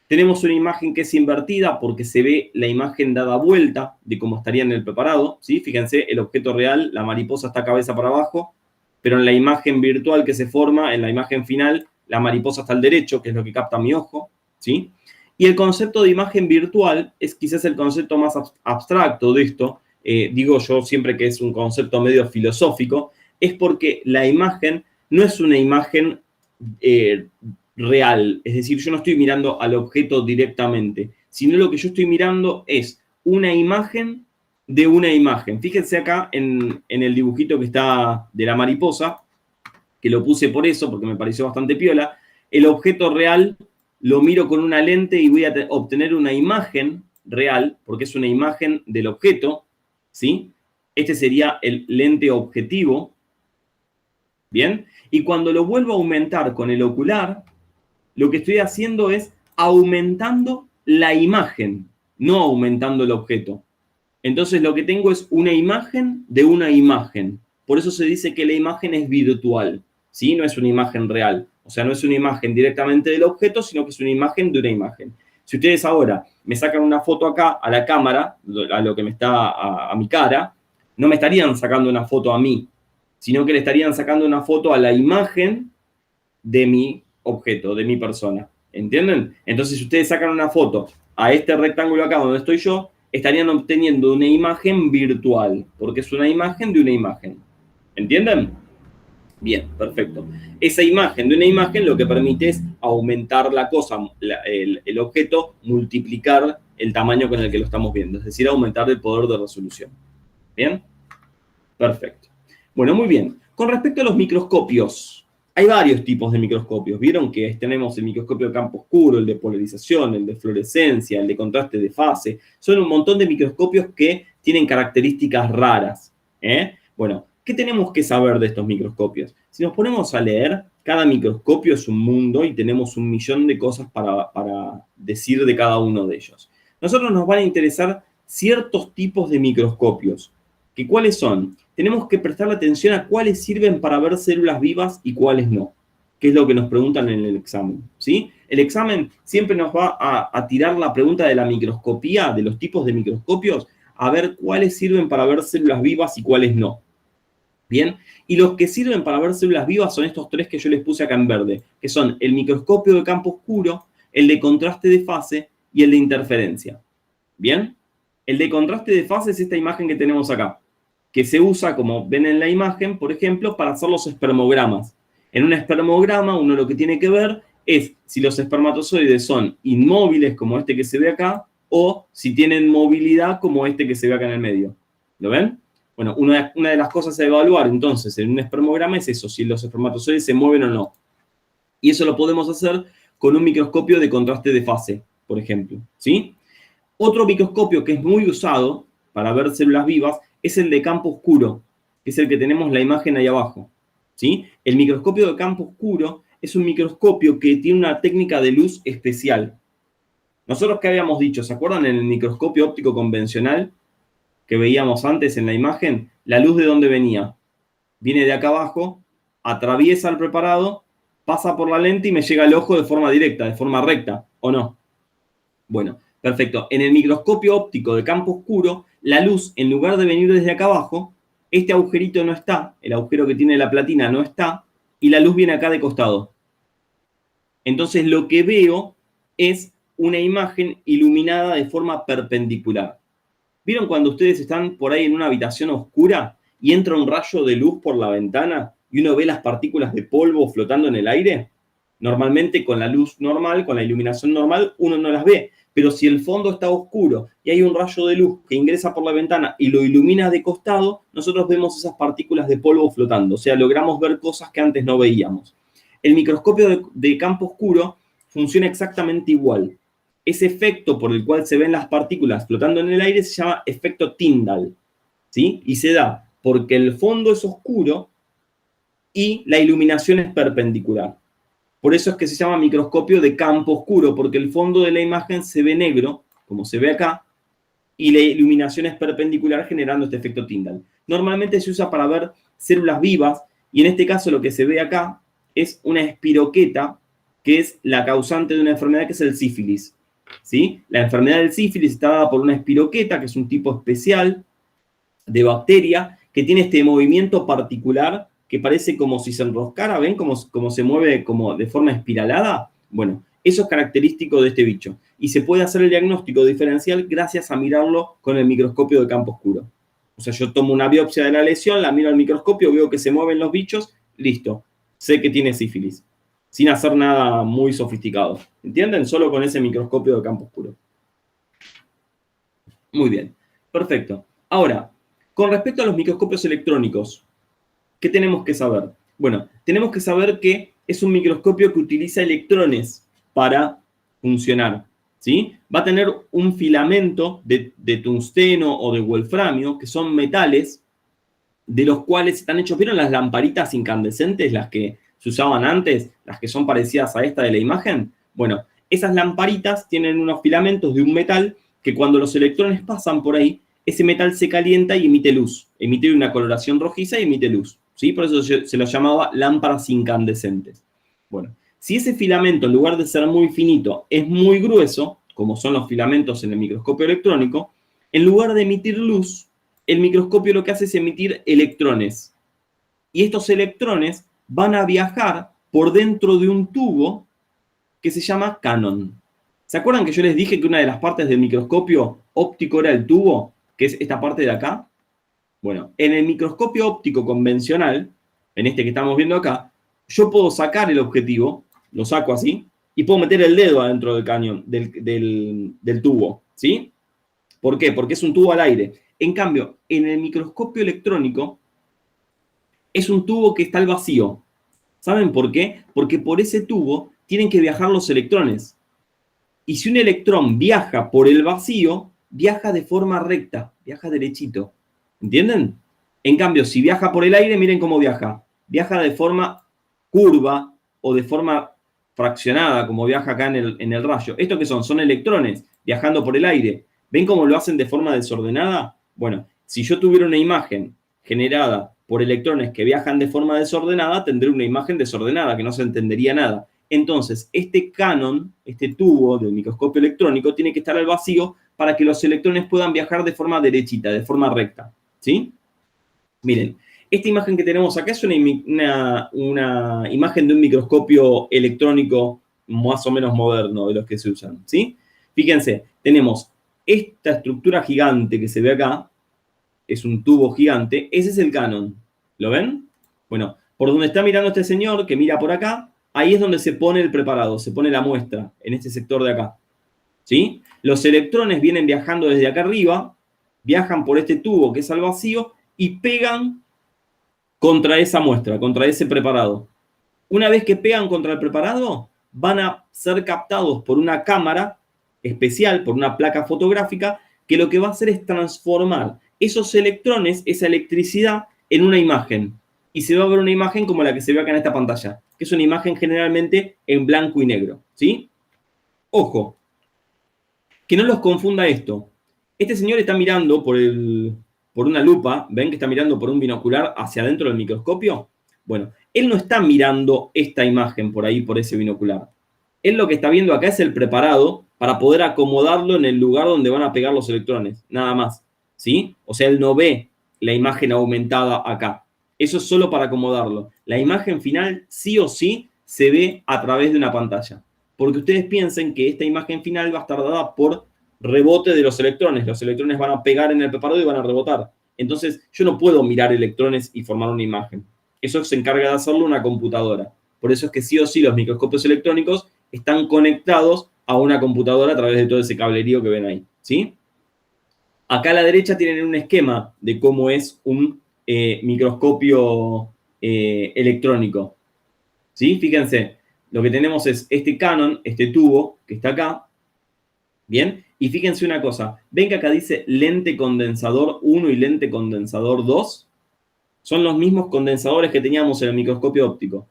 Tenemos una imagen que es invertida porque se ve la imagen dada vuelta de cómo estaría en el preparado, ¿sí? Fíjense, el objeto real, la mariposa está cabeza para abajo, pero en la imagen virtual que se forma, en la imagen final, la mariposa está al derecho, que es lo que capta mi ojo, ¿sí? Y el concepto de imagen virtual es quizás el concepto más abstracto de esto. Digo yo siempre que es un concepto medio filosófico, es porque la imagen no es una imagen real. Es decir, yo no estoy mirando al objeto directamente, sino lo que yo estoy mirando es una imagen de una imagen. Fíjense acá en el dibujito que está de la mariposa, que lo puse por eso, porque me pareció bastante piola. El objeto real lo miro con una lente y voy a obtener una imagen real, porque es una imagen del objeto, ¿sí? Este sería el lente objetivo, ¿bien? Y cuando lo vuelvo a aumentar con el ocular, lo que estoy haciendo es aumentando la imagen, no aumentando el objeto. Entonces lo que tengo es una imagen de una imagen. Por eso se dice que la imagen es virtual, ¿sí? No es una imagen real. O sea, no es una imagen directamente del objeto, sino que es una imagen de una imagen. Si ustedes ahora me sacan una foto acá a la cámara, a lo que me está a mi cara, no me estarían sacando una foto a mí, sino que le estarían sacando una foto a la imagen de mi objeto, de mi persona. ¿Entienden? Entonces, si ustedes sacan una foto a este rectángulo acá donde estoy yo, estarían obteniendo una imagen virtual, porque es una imagen de una imagen. ¿Entienden? Bien, perfecto. Esa imagen de una imagen lo que permite es aumentar la cosa, el objeto, multiplicar el tamaño con el que lo estamos viendo, es decir, aumentar el poder de resolución. ¿Bien? Perfecto. Bueno, muy bien. Con respecto a los microscopios, Hay varios tipos de microscopios. Vieron que tenemos el microscopio de campo oscuro, el de polarización, el de fluorescencia, el de contraste de fase. Son un montón de microscopios que tienen características raras. Bueno, ¿qué tenemos que saber de estos microscopios? Si nos ponemos a leer, cada microscopio es un mundo y tenemos un millón de cosas para decir de cada uno de ellos. Nosotros nos van a interesar ciertos tipos de microscopios. ¿Que cuáles son? Tenemos que prestar atención a cuáles sirven para ver células vivas y cuáles no, que es lo que nos preguntan en el examen, ¿sí? El examen siempre nos va a tirar la pregunta de la microscopía, de los tipos de microscopios, a ver cuáles sirven para ver células vivas y cuáles no. Bien, y los que sirven para ver células vivas son estos tres que yo les puse acá en verde, que son el microscopio de campo oscuro, el de contraste de fase y el de interferencia. Bien, el de contraste de fase es esta imagen que tenemos acá, que se usa, como ven en la imagen, por ejemplo, para hacer los espermogramas. En un espermograma uno lo que tiene que ver es si los espermatozoides son inmóviles, como este que se ve acá, o si tienen movilidad, como este que se ve acá en el medio. ¿Lo ven? Bueno, una de las cosas a evaluar, entonces, en un espermograma es eso, si los espermatozoides se mueven o no. Y eso lo podemos hacer con un microscopio de contraste de fase, por ejemplo, ¿sí? Otro microscopio que es muy usado para ver células vivas es el de campo oscuro, que es el que tenemos la imagen ahí abajo, ¿sí? El microscopio de campo oscuro es un microscopio que tiene una técnica de luz especial. Nosotros, ¿qué habíamos dicho? ¿Se acuerdan en el microscopio óptico convencional que veíamos antes en la imagen? ¿La luz de dónde venía? Viene de acá abajo, atraviesa el preparado, pasa por la lente y me llega al ojo de forma directa, de forma recta, ¿o no? Bueno, perfecto. En el microscopio óptico de campo oscuro, la luz, en lugar de venir desde acá abajo, este agujerito no está, el agujero que tiene la platina no está, y la luz viene acá de costado. Entonces lo que veo es una imagen iluminada de forma perpendicular. ¿Vieron cuando ustedes están por ahí en una habitación oscura y entra un rayo de luz por la ventana y uno ve las partículas de polvo flotando en el aire? Normalmente con la luz normal, con la iluminación normal, uno no las ve. Pero si el fondo está oscuro y hay un rayo de luz que ingresa por la ventana y lo ilumina de costado, nosotros vemos esas partículas de polvo flotando. O sea, logramos ver cosas que antes no veíamos. El microscopio de campo oscuro funciona exactamente igual. Ese efecto por el cual se ven las partículas flotando en el aire se llama efecto Tyndall, ¿sí? Y se da porque el fondo es oscuro y la iluminación es perpendicular. Por eso es que se llama microscopio de campo oscuro, porque el fondo de la imagen se ve negro, como se ve acá, y la iluminación es perpendicular generando este efecto Tyndall. Normalmente se usa para ver células vivas, y en este caso lo que se ve acá es una espiroqueta, que es la causante de una enfermedad que es el sífilis, ¿sí? La enfermedad del sífilis está dada por una espiroqueta, que es un tipo especial de bacteria, que tiene este movimiento particular que parece como si se enroscara, ¿ven? Como se mueve como de forma espiralada. Bueno, eso es característico de este bicho. Y se puede hacer el diagnóstico diferencial gracias a mirarlo con el microscopio de campo oscuro. O sea, yo tomo una biopsia de la lesión, la miro al microscopio, veo que se mueven los bichos, listo, sé que tiene sífilis. Sin hacer nada muy sofisticado. ¿Entienden? Solo con ese microscopio de campo oscuro. Muy bien, perfecto. Ahora, con respecto a los microscopios electrónicos, ¿qué tenemos que saber? Bueno, tenemos que saber que es un microscopio que utiliza electrones para funcionar, ¿sí? Va a tener un filamento de tungsteno o de wolframio, que son metales, de los cuales están hechos, ¿vieron las lamparitas incandescentes, las que se usaban antes, las que son parecidas a esta de la imagen? Bueno, esas lamparitas tienen unos filamentos de un metal que cuando los electrones pasan por ahí, ese metal se calienta y emite luz, emite una coloración rojiza y emite luz, ¿sí? Por eso se los llamaba lámparas incandescentes. Bueno, si ese filamento, en lugar de ser muy finito, es muy grueso, como son los filamentos en el microscopio electrónico, en lugar de emitir luz, el microscopio lo que hace es emitir electrones. Y estos electrones van a viajar por dentro de un tubo que se llama Canon. ¿Se acuerdan que yo les dije que una de las partes del microscopio óptico era el tubo, que es esta parte de acá? Bueno, en el microscopio óptico convencional, en este que estamos viendo acá, yo puedo sacar el objetivo, lo saco así, y puedo meter el dedo adentro del cañón, del tubo, ¿sí? ¿Por qué? Porque es un tubo al aire. En cambio, en el microscopio electrónico es un tubo que está al vacío. ¿Saben por qué? Porque por ese tubo tienen que viajar los electrones. Y si un electrón viaja por el vacío, viaja de forma recta, viaja derechito. ¿Entienden? En cambio, si viaja por el aire, miren cómo viaja. Viaja de forma curva o de forma fraccionada, como viaja acá en el rayo. ¿Esto qué son? Son electrones viajando por el aire. ¿Ven cómo lo hacen de forma desordenada? Bueno, si yo tuviera una imagen generada por electrones que viajan de forma desordenada, tendré una imagen desordenada, que no se entendería nada. Entonces, este canon, este tubo del microscopio electrónico, tiene que estar al vacío para que los electrones puedan viajar de forma derechita, de forma recta. ¿Sí? Miren, esta imagen que tenemos acá es una imagen de un microscopio electrónico más o menos moderno de los que se usan. ¿Sí? Fíjense, tenemos esta estructura gigante que se ve acá, es un tubo gigante, ese es el canon. ¿Lo ven? Bueno, por donde está mirando este señor, que mira por acá, ahí es donde se pone el preparado, se pone la muestra, en este sector de acá. ¿Sí? Los electrones vienen viajando desde acá arriba, viajan por este tubo que es al vacío y pegan contra esa muestra, contra ese preparado. Una vez que pegan contra el preparado, van a ser captados por una cámara especial, por una placa fotográfica, que lo que va a hacer es transformar esos electrones, esa electricidad, en una imagen. Y se va a ver una imagen como la que se ve acá en esta pantalla, que es una imagen generalmente en blanco y negro. ¿Sí? Ojo, que no los confunda esto. Este señor está mirando por una lupa, ¿ven que está mirando por un binocular hacia adentro del microscopio? Bueno, él no está mirando esta imagen por ahí, por ese binocular. Él lo que está viendo acá es el preparado para poder acomodarlo en el lugar donde van a pegar los electrones, nada más. ¿Sí? O sea, él no ve la imagen aumentada acá. Eso es solo para acomodarlo. La imagen final sí o sí se ve a través de una pantalla. Porque ustedes piensen que esta imagen final va a estar dada por rebote de los electrones. Los electrones van a pegar en el preparado y van a rebotar. Entonces, yo no puedo mirar electrones y formar una imagen. Eso se encarga de hacerlo una computadora. Por eso es que sí o sí los microscopios electrónicos están conectados a una computadora a través de todo ese cablerío que ven ahí. ¿Sí? Acá a la derecha tienen un esquema de cómo es un microscopio electrónico. ¿Sí? Fíjense, lo que tenemos es este canon, este tubo que está acá. ¿Bien? Y fíjense una cosa. ¿Ven que acá dice lente condensador 1 y lente condensador 2? Son los mismos condensadores que teníamos en el microscopio óptico.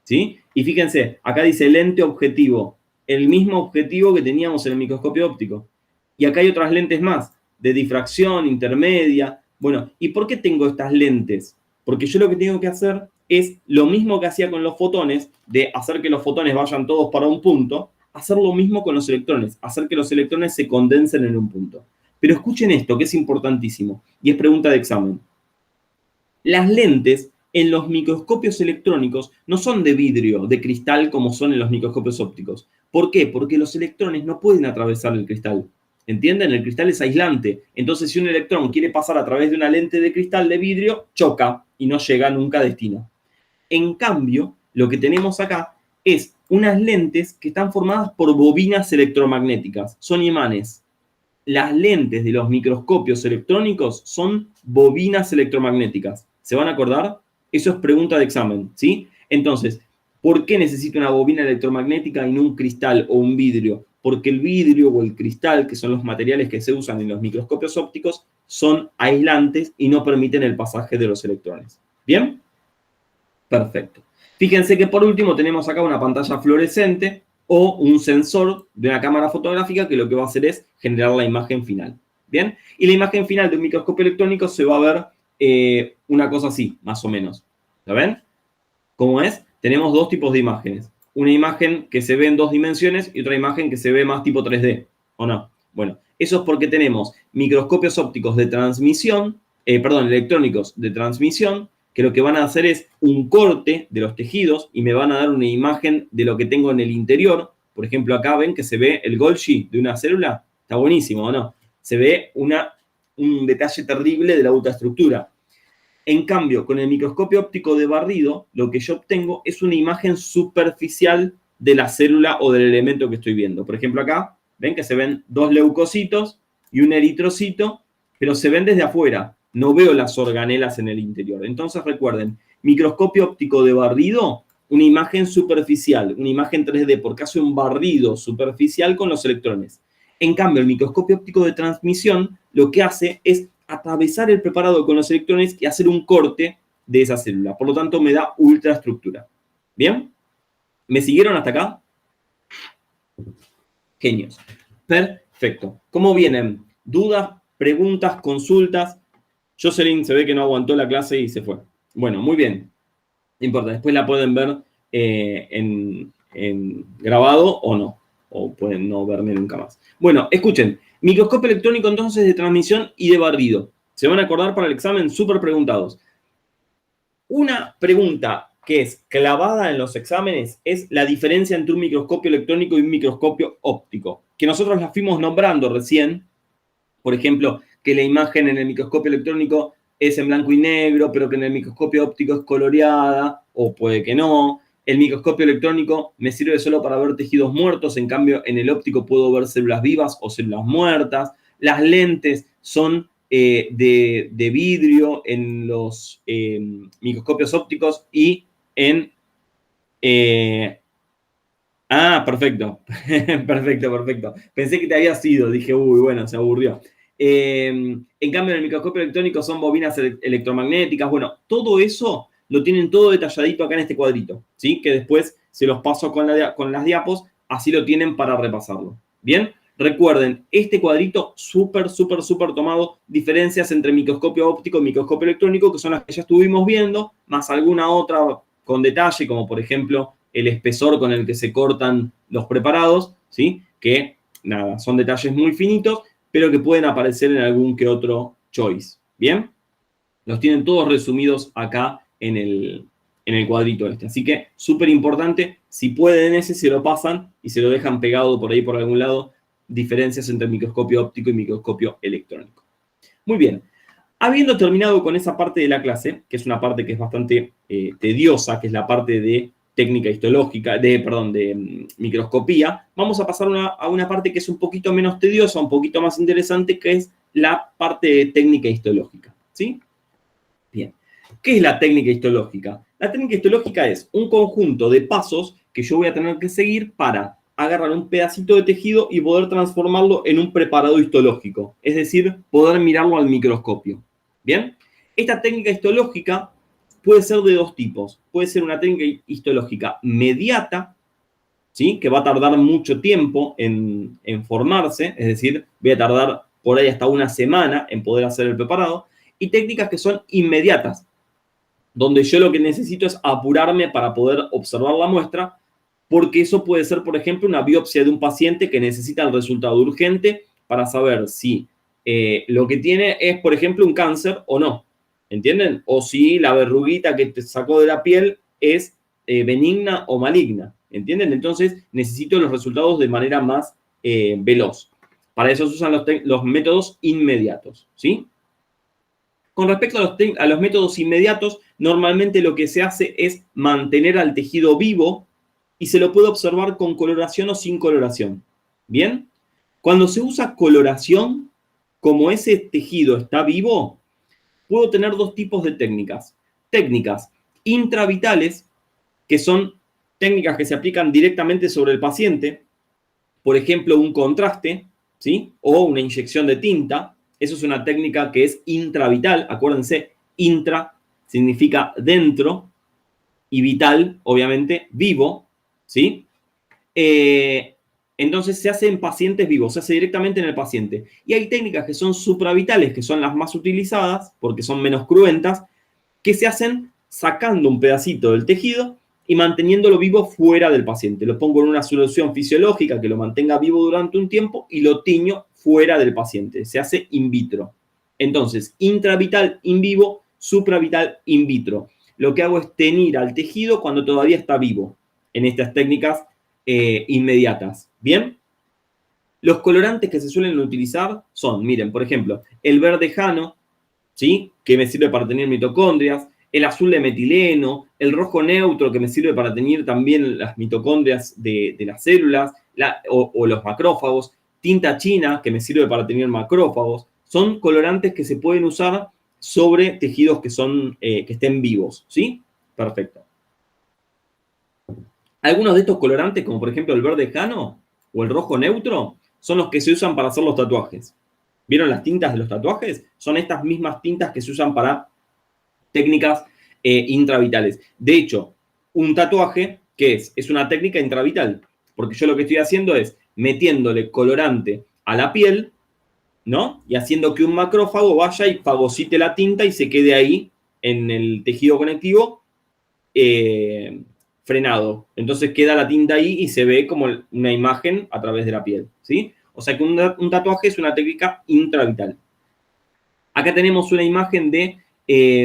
¿Sí? Y fíjense, acá dice lente objetivo. El mismo objetivo que teníamos en el microscopio óptico. Y acá hay otras lentes más, de difracción, intermedia. Bueno, ¿y por qué tengo estas lentes? Porque yo lo que tengo que hacer es lo mismo que hacía con los fotones, de hacer que los fotones vayan todos para un punto, hacer lo mismo con los electrones, hacer que los electrones se condensen en un punto. Pero escuchen esto, que es importantísimo, y es pregunta de examen. Las lentes en los microscopios electrónicos no son de vidrio, de cristal, como son en los microscopios ópticos. ¿Por qué? Porque los electrones no pueden atravesar el cristal. ¿Entienden? El cristal es aislante. Entonces, si un electrón quiere pasar a través de una lente de cristal de vidrio, choca y no llega nunca a destino. En cambio, lo que tenemos acá es unas lentes que están formadas por bobinas electromagnéticas. Son imanes. Las lentes de los microscopios electrónicos son bobinas electromagnéticas. ¿Se van a acordar? Eso es pregunta de examen, ¿sí? Entonces, ¿por qué necesito una bobina electromagnética y no un cristal o un vidrio? Porque el vidrio o el cristal, que son los materiales que se usan en los microscopios ópticos, son aislantes y no permiten el pasaje de los electrones. ¿Bien? Perfecto. Fíjense que por último tenemos acá una pantalla fluorescente o un sensor de una cámara fotográfica que lo que va a hacer es generar la imagen final. ¿Bien? Y la imagen final de un microscopio electrónico se va a ver una cosa así, más o menos. ¿La ven? ¿Cómo es? Tenemos dos tipos de imágenes. Una imagen que se ve en 2 dimensiones y otra imagen que se ve más tipo 3D, ¿o no? Bueno, eso es porque tenemos microscopios ópticos de transmisión, electrónicos de transmisión, que lo que van a hacer es un corte de los tejidos y me van a dar una imagen de lo que tengo en el interior. Por ejemplo, acá ven que se ve el Golgi de una célula. Está buenísimo, ¿o no? Se ve un detalle terrible de la ultraestructura. En cambio, con el microscopio óptico de barrido, lo que yo obtengo es una imagen superficial de la célula o del elemento que estoy viendo. Por ejemplo, acá, ven que se ven 2 leucocitos y un eritrocito, pero se ven desde afuera. No veo las organelas en el interior. Entonces, recuerden, microscopio óptico de barrido una imagen superficial, una imagen 3D, porque hace un barrido superficial con los electrones. En cambio, el microscopio óptico de transmisión lo que hace es atravesar el preparado con los electrones y hacer un corte de esa célula. Por lo tanto, me da ultraestructura. ¿Bien? ¿Me siguieron hasta acá? Genios. Perfecto. ¿Cómo vienen? ¿Dudas, preguntas, consultas? Jocelyn se ve que no aguantó la clase y se fue. Bueno, muy bien. No importa, después la pueden ver en grabado o no. O pueden no verme nunca más. Bueno, escuchen. Microscopio electrónico entonces de transmisión y de barrido. Se van a acordar para el examen, súper preguntados. Una pregunta que es clavada en los exámenes es la diferencia entre un microscopio electrónico y un microscopio óptico, que nosotros la fuimos nombrando recién. Por ejemplo, que la imagen en el microscopio electrónico es en blanco y negro, pero que en el microscopio óptico es coloreada, o puede que no. El microscopio electrónico me sirve solo para ver tejidos muertos, en cambio en el óptico puedo ver células vivas o células muertas. Las lentes son de vidrio en los microscopios ópticos y en... perfecto. Perfecto. Pensé que te había sido. Dije, uy, bueno, se aburrió. En cambio, en el microscopio electrónico son bobinas electromagnéticas. Bueno, todo eso lo tienen todo detalladito acá en este cuadrito, ¿sí? Que después se los paso con las diapos, así lo tienen para repasarlo. ¿Bien? Recuerden, este cuadrito súper tomado, diferencias entre microscopio óptico y microscopio electrónico, que son las que ya estuvimos viendo, más alguna otra con detalle, como por ejemplo el espesor con el que se cortan los preparados, ¿sí? Que, nada, son detalles muy finitos, pero que pueden aparecer en algún que otro choice. ¿Bien? Los tienen todos resumidos acá en el cuadrito este. Así que, súper importante, si pueden ese, se lo pasan y se lo dejan pegado por ahí por algún lado, diferencias entre microscopio óptico y microscopio electrónico. Muy bien. Habiendo terminado con esa parte de la clase, que es una parte que es bastante tediosa, que es la parte de técnica histológica, de microscopía, vamos a pasar a una parte que es un poquito menos tediosa, un poquito más interesante, que es la parte de técnica histológica, ¿sí? Bien. ¿Qué es la técnica histológica? La técnica histológica es un conjunto de pasos que yo voy a tener que seguir para agarrar un pedacito de tejido y poder transformarlo en un preparado histológico, es decir, poder mirarlo al microscopio. ¿Bien? Esta técnica histológica puede ser de dos tipos. Puede ser una técnica histológica mediata, ¿sí? Que va a tardar mucho tiempo en formarse, es decir, voy a tardar por ahí hasta una semana en poder hacer el preparado, y técnicas que son inmediatas, donde yo lo que necesito es apurarme para poder observar la muestra, porque eso puede ser, por ejemplo, una biopsia de un paciente que necesita el resultado urgente para saber si lo que tiene es, por ejemplo, un cáncer o no, ¿entienden? O si la verruguita que te sacó de la piel es benigna o maligna, ¿entienden? Entonces necesito los resultados de manera más veloz. Para eso se usan los métodos inmediatos, ¿sí? Con respecto a los métodos inmediatos, normalmente lo que se hace es mantener al tejido vivo y se lo puede observar con coloración o sin coloración. ¿Bien? Cuando se usa coloración, como ese tejido está vivo, puedo tener dos tipos de técnicas. Técnicas intravitales, que son técnicas que se aplican directamente sobre el paciente, por ejemplo, un contraste, ¿sí? O una inyección de tinta. Eso es una técnica que es intravital. Acuérdense, intra significa dentro y vital, obviamente, vivo, ¿sí? Entonces se hace en pacientes vivos, se hace directamente en el paciente. Y hay técnicas que son supravitales, que son las más utilizadas, porque son menos cruentas, que se hacen sacando un pedacito del tejido y manteniéndolo vivo fuera del paciente. Lo pongo en una solución fisiológica que lo mantenga vivo durante un tiempo y lo tiño fuera del paciente. Se hace in vitro. Entonces, intravital in vivo, supravital in vitro. Lo que hago es teñir al tejido cuando todavía está vivo en estas técnicas inmediatas. ¿Bien? Los colorantes que se suelen utilizar son, miren, por ejemplo, el verde jano, ¿sí? Que me sirve para tener mitocondrias, el azul de metileno, el rojo neutro, que me sirve para tener también las mitocondrias de las células, o los macrófagos, tinta china, que me sirve para tener macrófagos. Son colorantes que se pueden usar sobre tejidos que estén vivos, ¿sí? Perfecto. Algunos de estos colorantes, como por ejemplo el verde jano o el rojo neutro, son los que se usan para hacer los tatuajes. ¿Vieron las tintas de los tatuajes? Son estas mismas tintas que se usan para técnicas intravitales. De hecho, un tatuaje, ¿qué es? Es una técnica intravital, porque yo lo que estoy haciendo es metiéndole colorante a la piel, ¿no? Y haciendo que un macrófago vaya y fagocite la tinta y se quede ahí en el tejido conectivo frenado. Entonces queda la tinta ahí y se ve como una imagen a través de la piel, ¿sí? O sea que un tatuaje es una técnica intravital. Acá tenemos una imagen de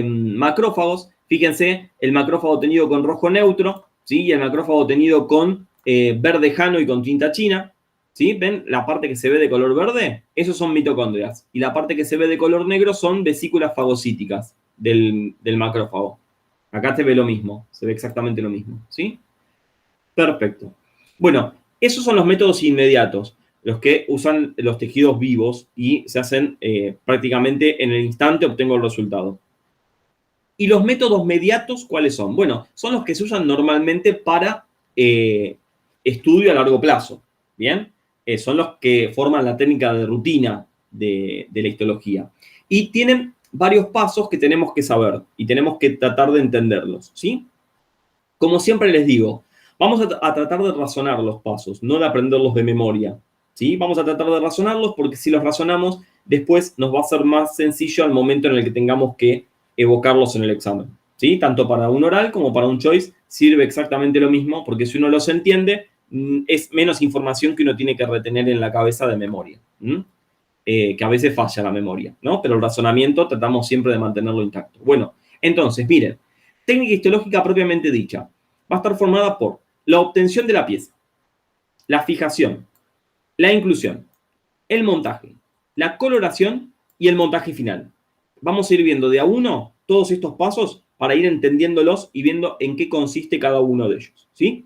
macrófagos. Fíjense, el macrófago tenido con rojo neutro, ¿sí? Y el macrófago tenido con verde jano y con tinta china, ¿sí? ¿Ven la parte que se ve de color verde? Esos son mitocondrias. Y la parte que se ve de color negro son vesículas fagocíticas del macrófago. Acá se ve lo mismo, se ve exactamente lo mismo, ¿sí? Perfecto. Bueno, esos son los métodos inmediatos, los que usan los tejidos vivos y se hacen prácticamente en el instante, obtengo el resultado. ¿Y los métodos mediatos cuáles son? Bueno, son los que se usan normalmente para estudio a largo plazo, ¿bien? Son los que forman la técnica de rutina de la histología. Y tienen varios pasos que tenemos que saber y tenemos que tratar de entenderlos, ¿sí? Como siempre les digo, vamos a tratar de razonar los pasos, no de aprenderlos de memoria, ¿sí? Vamos a tratar de razonarlos porque si los razonamos, después nos va a ser más sencillo al momento en el que tengamos que evocarlos en el examen, ¿sí? Tanto para un oral como para un choice sirve exactamente lo mismo porque si uno los entiende, es menos información que uno tiene que retener en la cabeza de memoria, que a veces falla la memoria, ¿no? Pero el razonamiento tratamos siempre de mantenerlo intacto. Bueno, entonces, miren, técnica histológica propiamente dicha va a estar formada por la obtención de la pieza, la fijación, la inclusión, el montaje, la coloración y el montaje final. Vamos a ir viendo de a uno todos estos pasos para ir entendiéndolos y viendo en qué consiste cada uno de ellos, ¿sí?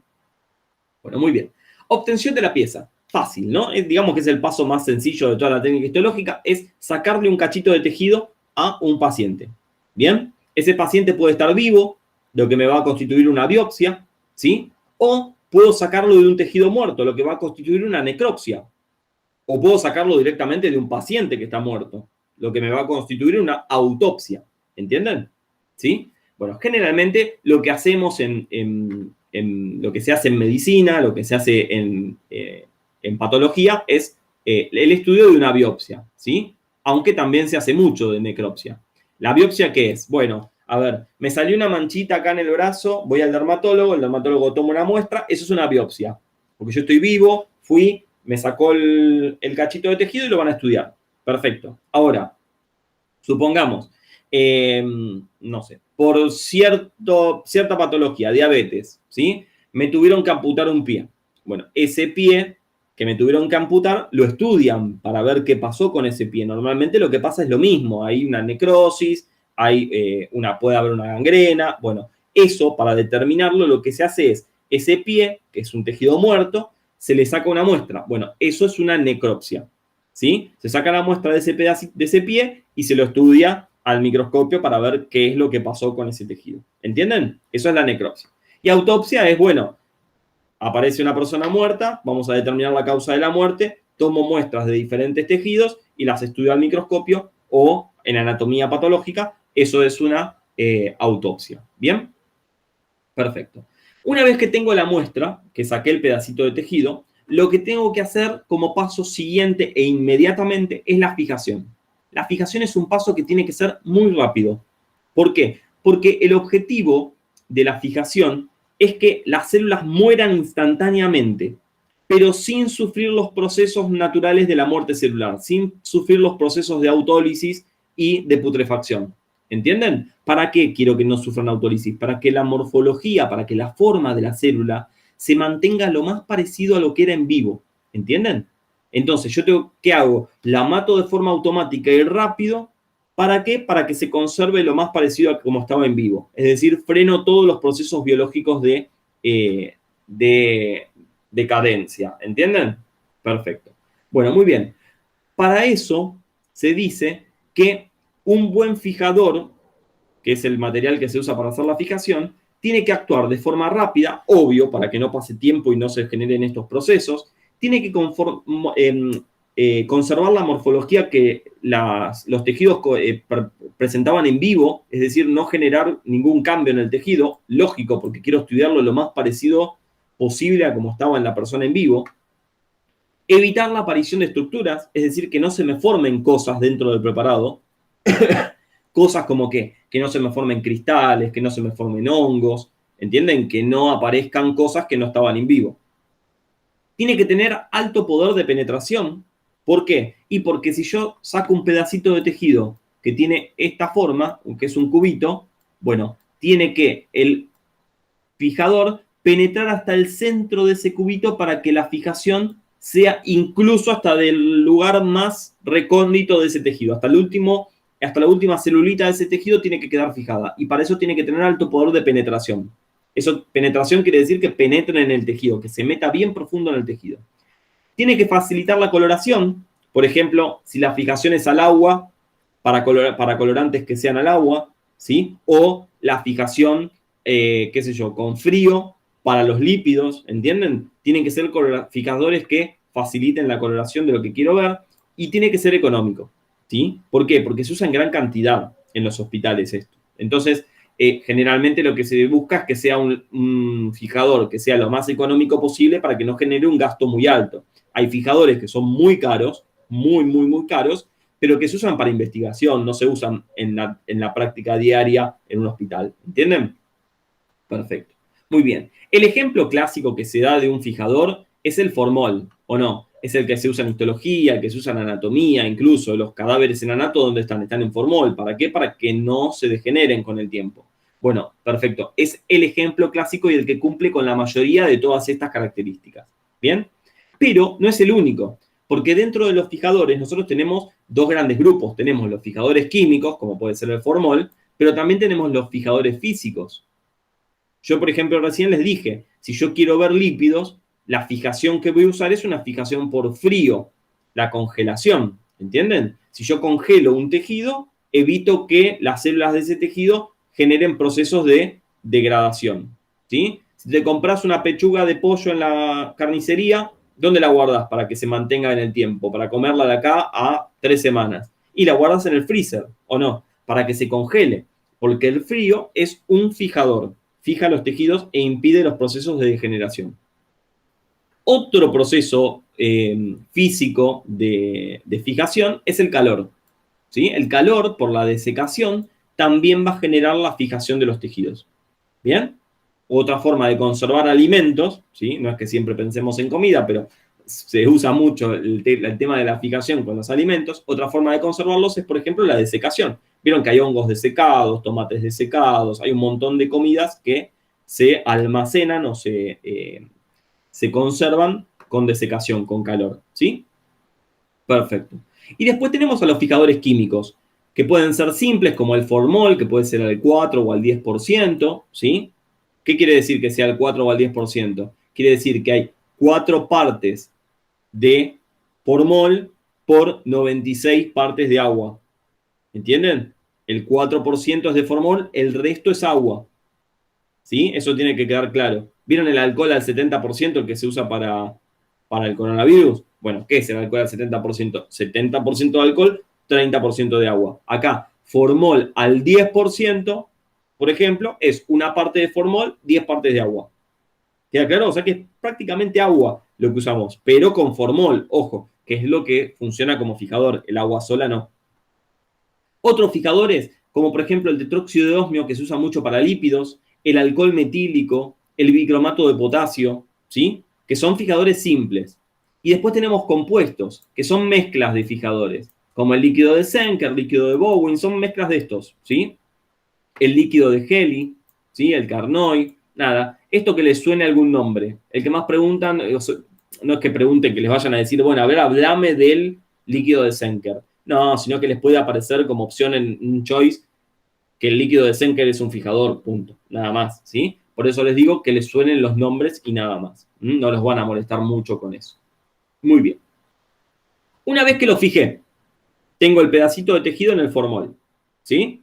Bueno, muy bien. Obtención de la pieza. Fácil, ¿no? Digamos que es el paso más sencillo de toda la técnica histológica, es sacarle un cachito de tejido a un paciente. ¿Bien? Ese paciente puede estar vivo, lo que me va a constituir una biopsia, ¿sí? O puedo sacarlo de un tejido muerto, lo que va a constituir una necropsia. O puedo sacarlo directamente de un paciente que está muerto, lo que me va a constituir una autopsia. ¿Entienden? ¿Sí? Bueno, generalmente lo que hacemos en lo que se hace en medicina, lo que se hace en patología, es el estudio de una biopsia, ¿sí? Aunque también se hace mucho de necropsia. ¿La biopsia qué es? Bueno, a ver, me salió una manchita acá en el brazo, voy al dermatólogo, el dermatólogo toma una muestra, eso es una biopsia. Porque yo estoy vivo, fui, me sacó el cachito de tejido y lo van a estudiar. Perfecto. Ahora, supongamos, no sé, por cierta patología, diabetes, ¿sí? Me tuvieron que amputar un pie. Bueno, ese pie que me tuvieron que amputar, lo estudian para ver qué pasó con ese pie. Normalmente lo que pasa es lo mismo, hay una necrosis, puede haber una gangrena, bueno, eso para determinarlo lo que se hace es, ese pie, que es un tejido muerto, se le saca una muestra. Bueno, eso es una necropsia, ¿sí? Se saca la muestra de ese pie y se lo estudia al microscopio para ver qué es lo que pasó con ese tejido. ¿Entienden? Eso es la necropsia. Y autopsia es, bueno, aparece una persona muerta, vamos a determinar la causa de la muerte, tomo muestras de diferentes tejidos y las estudio al microscopio o en anatomía patológica, eso es una autopsia. ¿Bien? Perfecto. Una vez que tengo la muestra, que saqué el pedacito de tejido, lo que tengo que hacer como paso siguiente e inmediatamente es la fijación. La fijación es un paso que tiene que ser muy rápido. ¿Por qué? Porque el objetivo de la fijación es que las células mueran instantáneamente, pero sin sufrir los procesos naturales de la muerte celular, sin sufrir los procesos de autólisis y de putrefacción. ¿Entienden? ¿Para qué quiero que no sufran autólisis? Para que la morfología, para que la forma de la célula se mantenga lo más parecido a lo que era en vivo. ¿Entienden? Entonces, ¿qué hago? La mato de forma automática y rápido. ¿Para qué? Para que se conserve lo más parecido a como estaba en vivo. Es decir, freno todos los procesos biológicos de decadencia. ¿Entienden? Perfecto. Bueno, muy bien. Para eso se dice que un buen fijador, que es el material que se usa para hacer la fijación, tiene que actuar de forma rápida, obvio, para que no pase tiempo y no se generen estos procesos, tiene que conservar la morfología que los tejidos presentaban en vivo, es decir, no generar ningún cambio en el tejido, lógico, porque quiero estudiarlo lo más parecido posible a como estaba en la persona en vivo. Evitar la aparición de estructuras, es decir, que no se me formen cosas dentro del preparado, cosas como que no se me formen cristales, que no se me formen hongos, ¿entienden? Que no aparezcan cosas que no estaban en vivo. Tiene que tener alto poder de penetración. ¿Por qué? Y porque si yo saco un pedacito de tejido que tiene esta forma, que es un cubito, bueno, tiene que el fijador penetrar hasta el centro de ese cubito para que la fijación sea incluso hasta del lugar más recóndito de ese tejido, hasta la última celulita de ese tejido tiene que quedar fijada y para eso tiene que tener alto poder de penetración. Eso, penetración quiere decir que penetre en el tejido, que se meta bien profundo en el tejido. Tiene que facilitar la coloración, por ejemplo, si la fijación es al agua, para colorantes que sean al agua, ¿sí? O la fijación, qué sé yo, con frío para los lípidos, ¿entienden? Tienen que ser fijadores que faciliten la coloración de lo que quiero ver y tiene que ser económico, ¿sí? ¿Por qué? Porque se usa en gran cantidad en los hospitales esto. Entonces, generalmente lo que se busca es que sea un fijador que sea lo más económico posible para que no genere un gasto muy alto. Hay fijadores que son muy caros, muy caros, pero que se usan para investigación, no se usan en la práctica diaria en un hospital. ¿Entienden? Perfecto. Muy bien. El ejemplo clásico que se da de un fijador es el formol, ¿o no? Es el que se usa en histología, el que se usa en anatomía, incluso los cadáveres en anato, ¿dónde están? Están en formol. ¿Para qué? Para que no se degeneren con el tiempo. Bueno, perfecto. Es el ejemplo clásico y el que cumple con la mayoría de todas estas características. ¿Bien? Pero no es el único, porque dentro de los fijadores nosotros tenemos dos grandes grupos. Tenemos los fijadores químicos, como puede ser el formol, pero también tenemos los fijadores físicos. Yo, por ejemplo, recién les dije, si yo quiero ver lípidos, la fijación que voy a usar es una fijación por frío, la congelación, ¿entienden? Si yo congelo un tejido, evito que las células de ese tejido generen procesos de degradación, ¿sí? Si te compras una pechuga de pollo en la carnicería, ¿dónde la guardas para que se mantenga en el tiempo? Para comerla de acá a 3 semanas. Y la guardas en el freezer, ¿o no? Para que se congele, porque el frío es un fijador. Fija los tejidos e impide los procesos de degeneración. Otro proceso físico de fijación es el calor, ¿sí? El calor, por la desecación, también va a generar la fijación de los tejidos. ¿Bien? Otra forma de conservar alimentos, ¿sí? No es que siempre pensemos en comida, pero se usa mucho el tema de la fijación con los alimentos. Otra forma de conservarlos es, por ejemplo, la desecación. Vieron que hay hongos desecados, tomates desecados, hay un montón de comidas que se almacenan o se conservan con desecación, con calor, ¿sí? Perfecto. Y después tenemos a los fijadores químicos, que pueden ser simples como el formol, que puede ser al 4 o al 10%, ¿sí? ¿Qué quiere decir que sea al 4 o al 10%? Quiere decir que hay 4 partes de formol por 96 partes de agua. ¿Entienden? El 4% es de formol, el resto es agua. ¿Sí? Eso tiene que quedar claro. ¿Vieron el alcohol al 70%, el que se usa para el coronavirus? Bueno, ¿qué es el alcohol al 70%? 70% de alcohol, 30% de agua. Acá, formol al 10%, por ejemplo, es una parte de formol, 10 partes de agua. ¿Queda claro? O sea que es prácticamente agua lo que usamos, pero con formol, ojo, que es lo que funciona como fijador. El agua sola no. Otros fijadores, como por ejemplo el tetróxido de osmio, que se usa mucho para lípidos, el alcohol metílico, el bicromato de potasio, ¿sí? Que son fijadores simples. Y después tenemos compuestos, que son mezclas de fijadores, como el líquido de Zenker, el líquido de Bowen, son mezclas de estos, ¿sí? El líquido de Heli, ¿sí? El Carnoy, nada. Esto que les suene algún nombre. El que más preguntan, no es que pregunten, que les vayan a decir, bueno, a ver, hablame del líquido de Zenker. No, sino que les puede aparecer como opción en un choice que el líquido de Zenker es un fijador, punto, nada más, ¿sí? Por eso les digo que les suenen los nombres y nada más. No los van a molestar mucho con eso. Muy bien. Una vez que lo fijé, tengo el pedacito de tejido en el formol, ¿sí?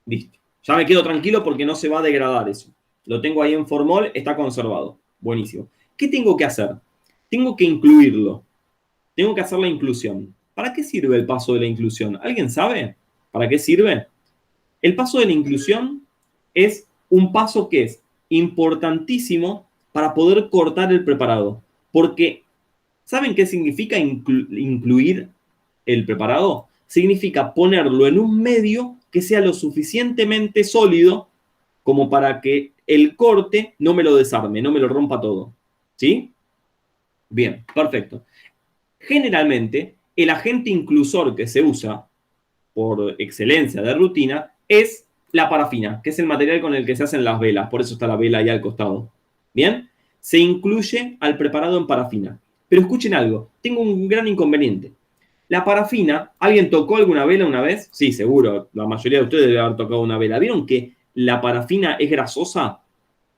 Listo. Ya me quedo tranquilo porque no se va a degradar eso. Lo tengo ahí en formol, está conservado. Buenísimo. ¿Qué tengo que hacer? Tengo que incluirlo. Tengo que hacer la inclusión. ¿Para qué sirve el paso de la inclusión? ¿Alguien sabe para qué sirve? El paso de la inclusión es un paso que es importantísimo para poder cortar el preparado. Porque, ¿saben qué significa incluir el preparado? Significa ponerlo en un medio que sea lo suficientemente sólido como para que el corte no me lo desarme, no me lo rompa todo. ¿Sí? Bien, perfecto. Generalmente, el agente inclusor que se usa por excelencia de rutina es la parafina, que es el material con el que se hacen las velas. Por eso está la vela ahí al costado. Bien, se incluye al preparado en parafina. Pero escuchen algo, tengo un gran inconveniente. La parafina, ¿alguien tocó alguna vela una vez? Sí, seguro, la mayoría de ustedes debe haber tocado una vela. ¿Vieron que la parafina es grasosa?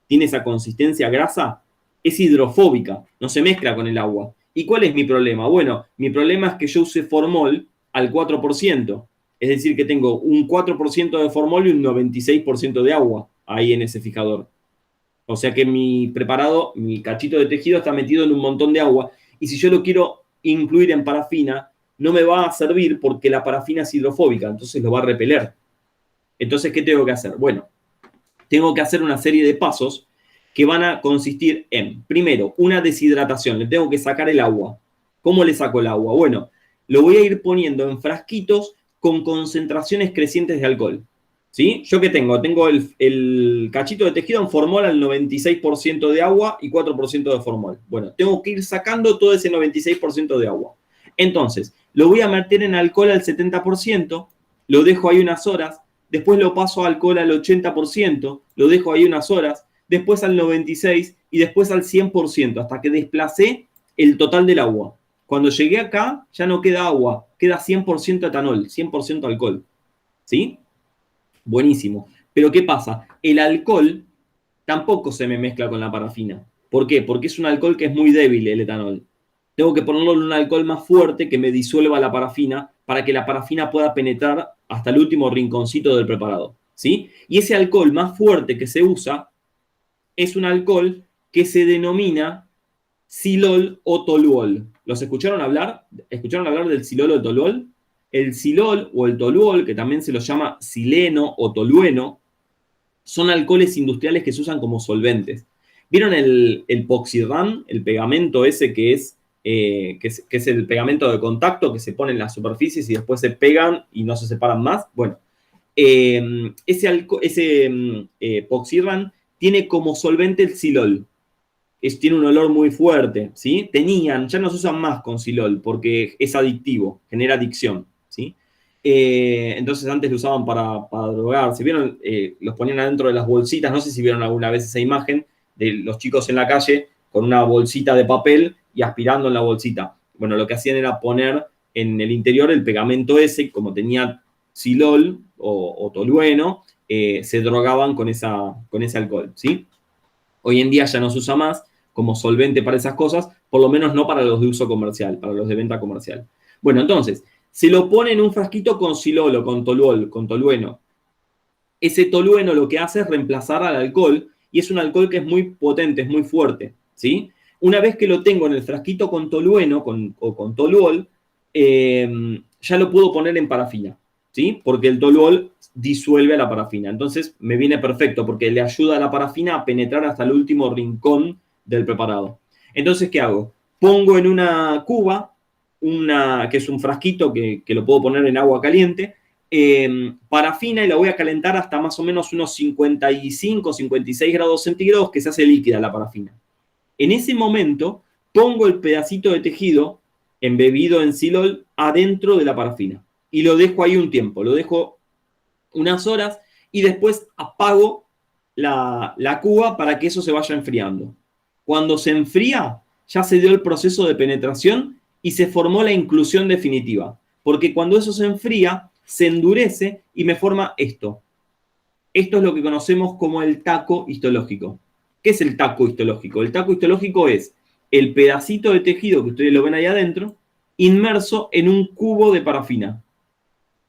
Tiene esa consistencia grasa, es hidrofóbica, no se mezcla con el agua. ¿Y cuál es mi problema? Bueno, mi problema es que yo use formol al 4%, es decir, que tengo un 4% de formol y un 96% de agua ahí en ese fijador. O sea que mi preparado, mi cachito de tejido está metido en un montón de agua y si yo lo quiero incluir en parafina, no me va a servir porque la parafina es hidrofóbica, entonces lo va a repeler. Entonces, ¿qué tengo que hacer? Bueno, tengo que hacer una serie de pasos que van a consistir en, primero, una deshidratación. Le tengo que sacar el agua. ¿Cómo le saco el agua? Bueno, lo voy a ir poniendo en frasquitos con concentraciones crecientes de alcohol. ¿Sí? ¿Yo qué tengo? Tengo el cachito de tejido en formol al 96% de agua y 4% de formol. Bueno, tengo que ir sacando todo ese 96% de agua. Entonces, lo voy a meter en alcohol al 70%, lo dejo ahí unas horas, después lo paso a alcohol al 80%, lo dejo ahí unas horas, después al 96% y después al 100%, hasta que desplacé el total del agua. Cuando llegué acá, ya no queda agua, queda 100% etanol, 100% alcohol. ¿Sí? Buenísimo. Pero ¿qué pasa? El alcohol tampoco se me mezcla con la parafina. ¿Por qué? Porque es un alcohol que es muy débil, el etanol. Tengo que ponerlo en un alcohol más fuerte que me disuelva la parafina para que la parafina pueda penetrar hasta el último rinconcito del preparado. ¿Sí? Y ese alcohol más fuerte que se usa es un alcohol que se denomina silol o toluol. ¿Los escucharon hablar? ¿Escucharon hablar del silol o el toluol? El silol o el toluol, que también se lo llama sileno o tolueno, son alcoholes industriales que se usan como solventes. ¿Vieron el Poxirran, el pegamento ese que es el pegamento de contacto que se pone en las superficies y después se pegan y no se separan más? Bueno, ese Poxirran tiene como solvente el silol. Tiene un olor muy fuerte, ¿sí? Ya no se usan más con silol porque es adictivo, genera adicción, ¿sí? Entonces antes lo usaban para drogarse. ¿Vieron? Los ponían adentro de las bolsitas. No sé si vieron alguna vez esa imagen de los chicos en la calle con una bolsita de papel y aspirando en la bolsita. Bueno, lo que hacían era poner en el interior el pegamento ese, como tenía silol o tolueno, se drogaban con ese alcohol, ¿sí? Hoy en día ya no se usa más como solvente para esas cosas, por lo menos no para los de uso comercial, para los de venta comercial. Bueno, entonces, se lo pone en un frasquito con silolo, con toluol, con tolueno. Ese tolueno lo que hace es reemplazar al alcohol y es un alcohol que es muy potente, es muy fuerte, ¿sí? Una vez que lo tengo en el frasquito con tolueno o con toluol, ya lo puedo poner en parafina, ¿sí? Porque el toluol disuelve a la parafina. Entonces me viene perfecto porque le ayuda a la parafina a penetrar hasta el último rincón del preparado. Entonces, ¿qué hago? Pongo en una cuba, que es un frasquito que lo puedo poner en agua caliente, parafina y la voy a calentar hasta más o menos unos 55, 56 grados centígrados que se hace líquida la parafina. En ese momento pongo el pedacito de tejido embebido en silol adentro de la parafina y lo dejo ahí un tiempo, lo dejo unas horas y después apago la cuba para que eso se vaya enfriando. Cuando se enfría, ya se dio el proceso de penetración y se formó la inclusión definitiva. Porque cuando eso se enfría, se endurece y me forma esto. Esto es lo que conocemos como el taco histológico. ¿Qué es el taco histológico? El taco histológico es el pedacito de tejido que ustedes lo ven ahí adentro, inmerso en un cubo de parafina.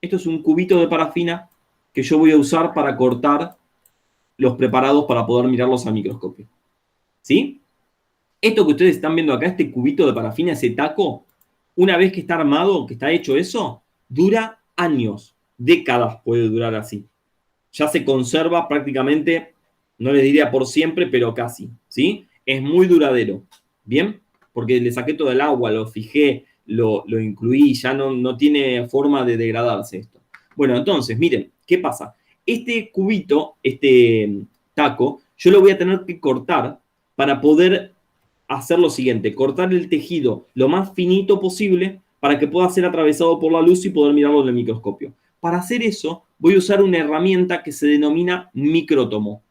Esto es un cubito de parafina que yo voy a usar para cortar los preparados para poder mirarlos al microscopio. ¿Sí? Esto que ustedes están viendo acá, este cubito de parafina, ese taco, una vez que está armado, que está hecho eso, dura años, décadas puede durar así. Ya se conserva prácticamente, no les diría por siempre, pero casi, ¿sí? Es muy duradero, ¿bien? Porque le saqué todo el agua, lo fijé, lo incluí, ya no tiene forma de degradarse esto. Bueno, entonces, miren, ¿qué pasa? Este cubito, este taco, yo lo voy a tener que cortar para poder hacer lo siguiente, cortar el tejido lo más finito posible para que pueda ser atravesado por la luz y poder mirarlo en el microscopio. Para hacer eso, voy a usar una herramienta que se denomina micrótomo.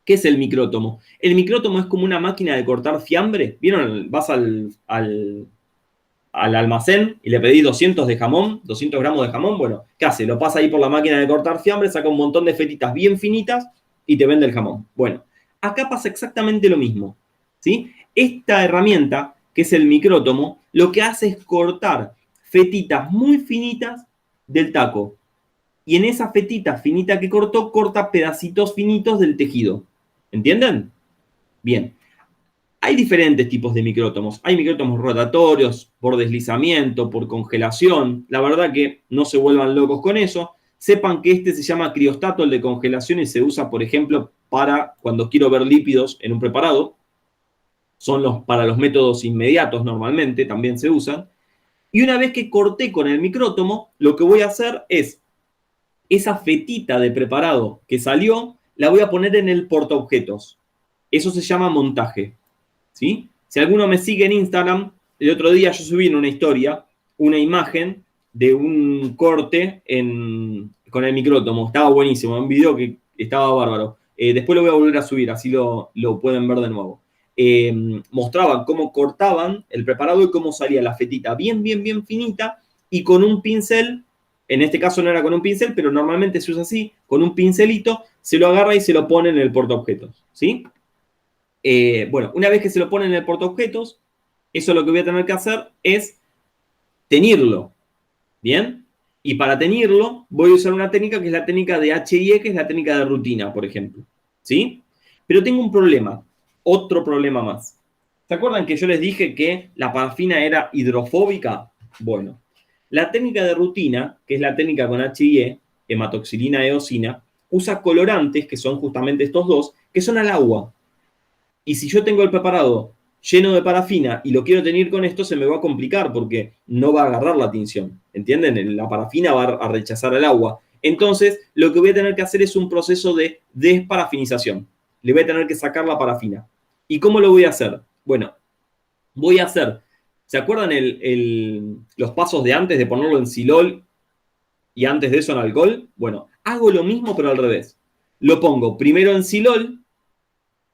¿Qué es el micrótomo? El micrótomo es como una máquina de cortar fiambre. ¿Vieron? Vas al almacén y le pedís 200 de jamón, 200 gramos de jamón. Bueno, ¿qué hace? Lo pasa ahí por la máquina de cortar fiambre, saca un montón de fetitas bien finitas y te vende el jamón. Bueno, acá pasa exactamente lo mismo, ¿sí? Esta herramienta, que es el micrótomo, lo que hace es cortar fetitas muy finitas del taco. Y en esa fetita finita que cortó, corta pedacitos finitos del tejido. ¿Entienden? Bien. Hay diferentes tipos de micrótomos. Hay micrótomos rotatorios, por deslizamiento, por congelación. La verdad que no se vuelvan locos con eso. Sepan que este se llama criostato, el de congelación, y se usa, por ejemplo, para cuando quiero ver lípidos en un preparado. Son para los métodos inmediatos normalmente, también se usan. Y una vez que corté con el micrótomo, lo que voy a hacer es, esa fetita de preparado que salió, la voy a poner en el portaobjetos. Eso se llama montaje. ¿Sí? Si alguno me sigue en Instagram, el otro día yo subí en una historia una imagen de un corte con el micrótomo. Estaba buenísimo, un video que estaba bárbaro. Después lo voy a volver a subir, así lo pueden ver de nuevo. Mostraban cómo cortaban el preparado y cómo salía la fetita bien finita y con un pincel, en este caso no era con un pincel, pero normalmente se usa así, con un pincelito, se lo agarra y se lo pone en el portaobjetos, ¿sí? Bueno, una vez que se lo ponen en el portaobjetos, eso lo que voy a tener que hacer es teñirlo, ¿bien? Y para teñirlo voy a usar una técnica que es la técnica de HIE, que es la técnica de rutina, por ejemplo, ¿sí? Pero tengo un problema, otro problema más. ¿Se acuerdan que yo les dije que la parafina era hidrofóbica? Bueno, la técnica de rutina, que es la técnica con HIE, hematoxilina eosina, usa colorantes, que son justamente estos dos, que son al agua. Y si yo tengo el preparado lleno de parafina y lo quiero teñir con esto, se me va a complicar porque no va a agarrar la tinción. ¿Entienden? La parafina va a rechazar el agua. Entonces, lo que voy a tener que hacer es un proceso de desparafinización. Le voy a tener que sacar la parafina. ¿Y cómo lo voy a hacer? Bueno, voy a hacer, ¿se acuerdan los pasos de antes de ponerlo en silol y antes de eso en alcohol? Bueno, hago lo mismo pero al revés. Lo pongo primero en silol,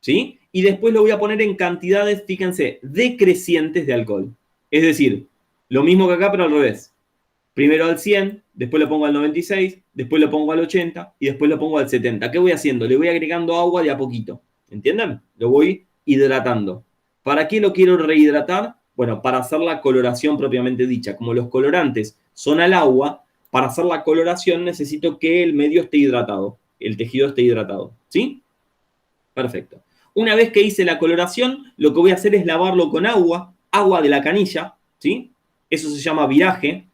¿sí? Y después lo voy a poner en cantidades, fíjense, decrecientes de alcohol. Es decir, lo mismo que acá, pero al revés. Primero al 100, después lo pongo al 96, después lo pongo al 80 y después lo pongo al 70. ¿Qué voy haciendo? Le voy agregando agua de a poquito. ¿Entienden? Lo voy hidratando. ¿Para qué lo quiero rehidratar? Bueno, para hacer la coloración propiamente dicha. Como los colorantes son al agua, para hacer la coloración necesito que el medio esté hidratado, el tejido esté hidratado. ¿Sí? Perfecto. Una vez que hice la coloración, lo que voy a hacer es lavarlo con agua de la canilla, ¿sí? Eso se llama viraje.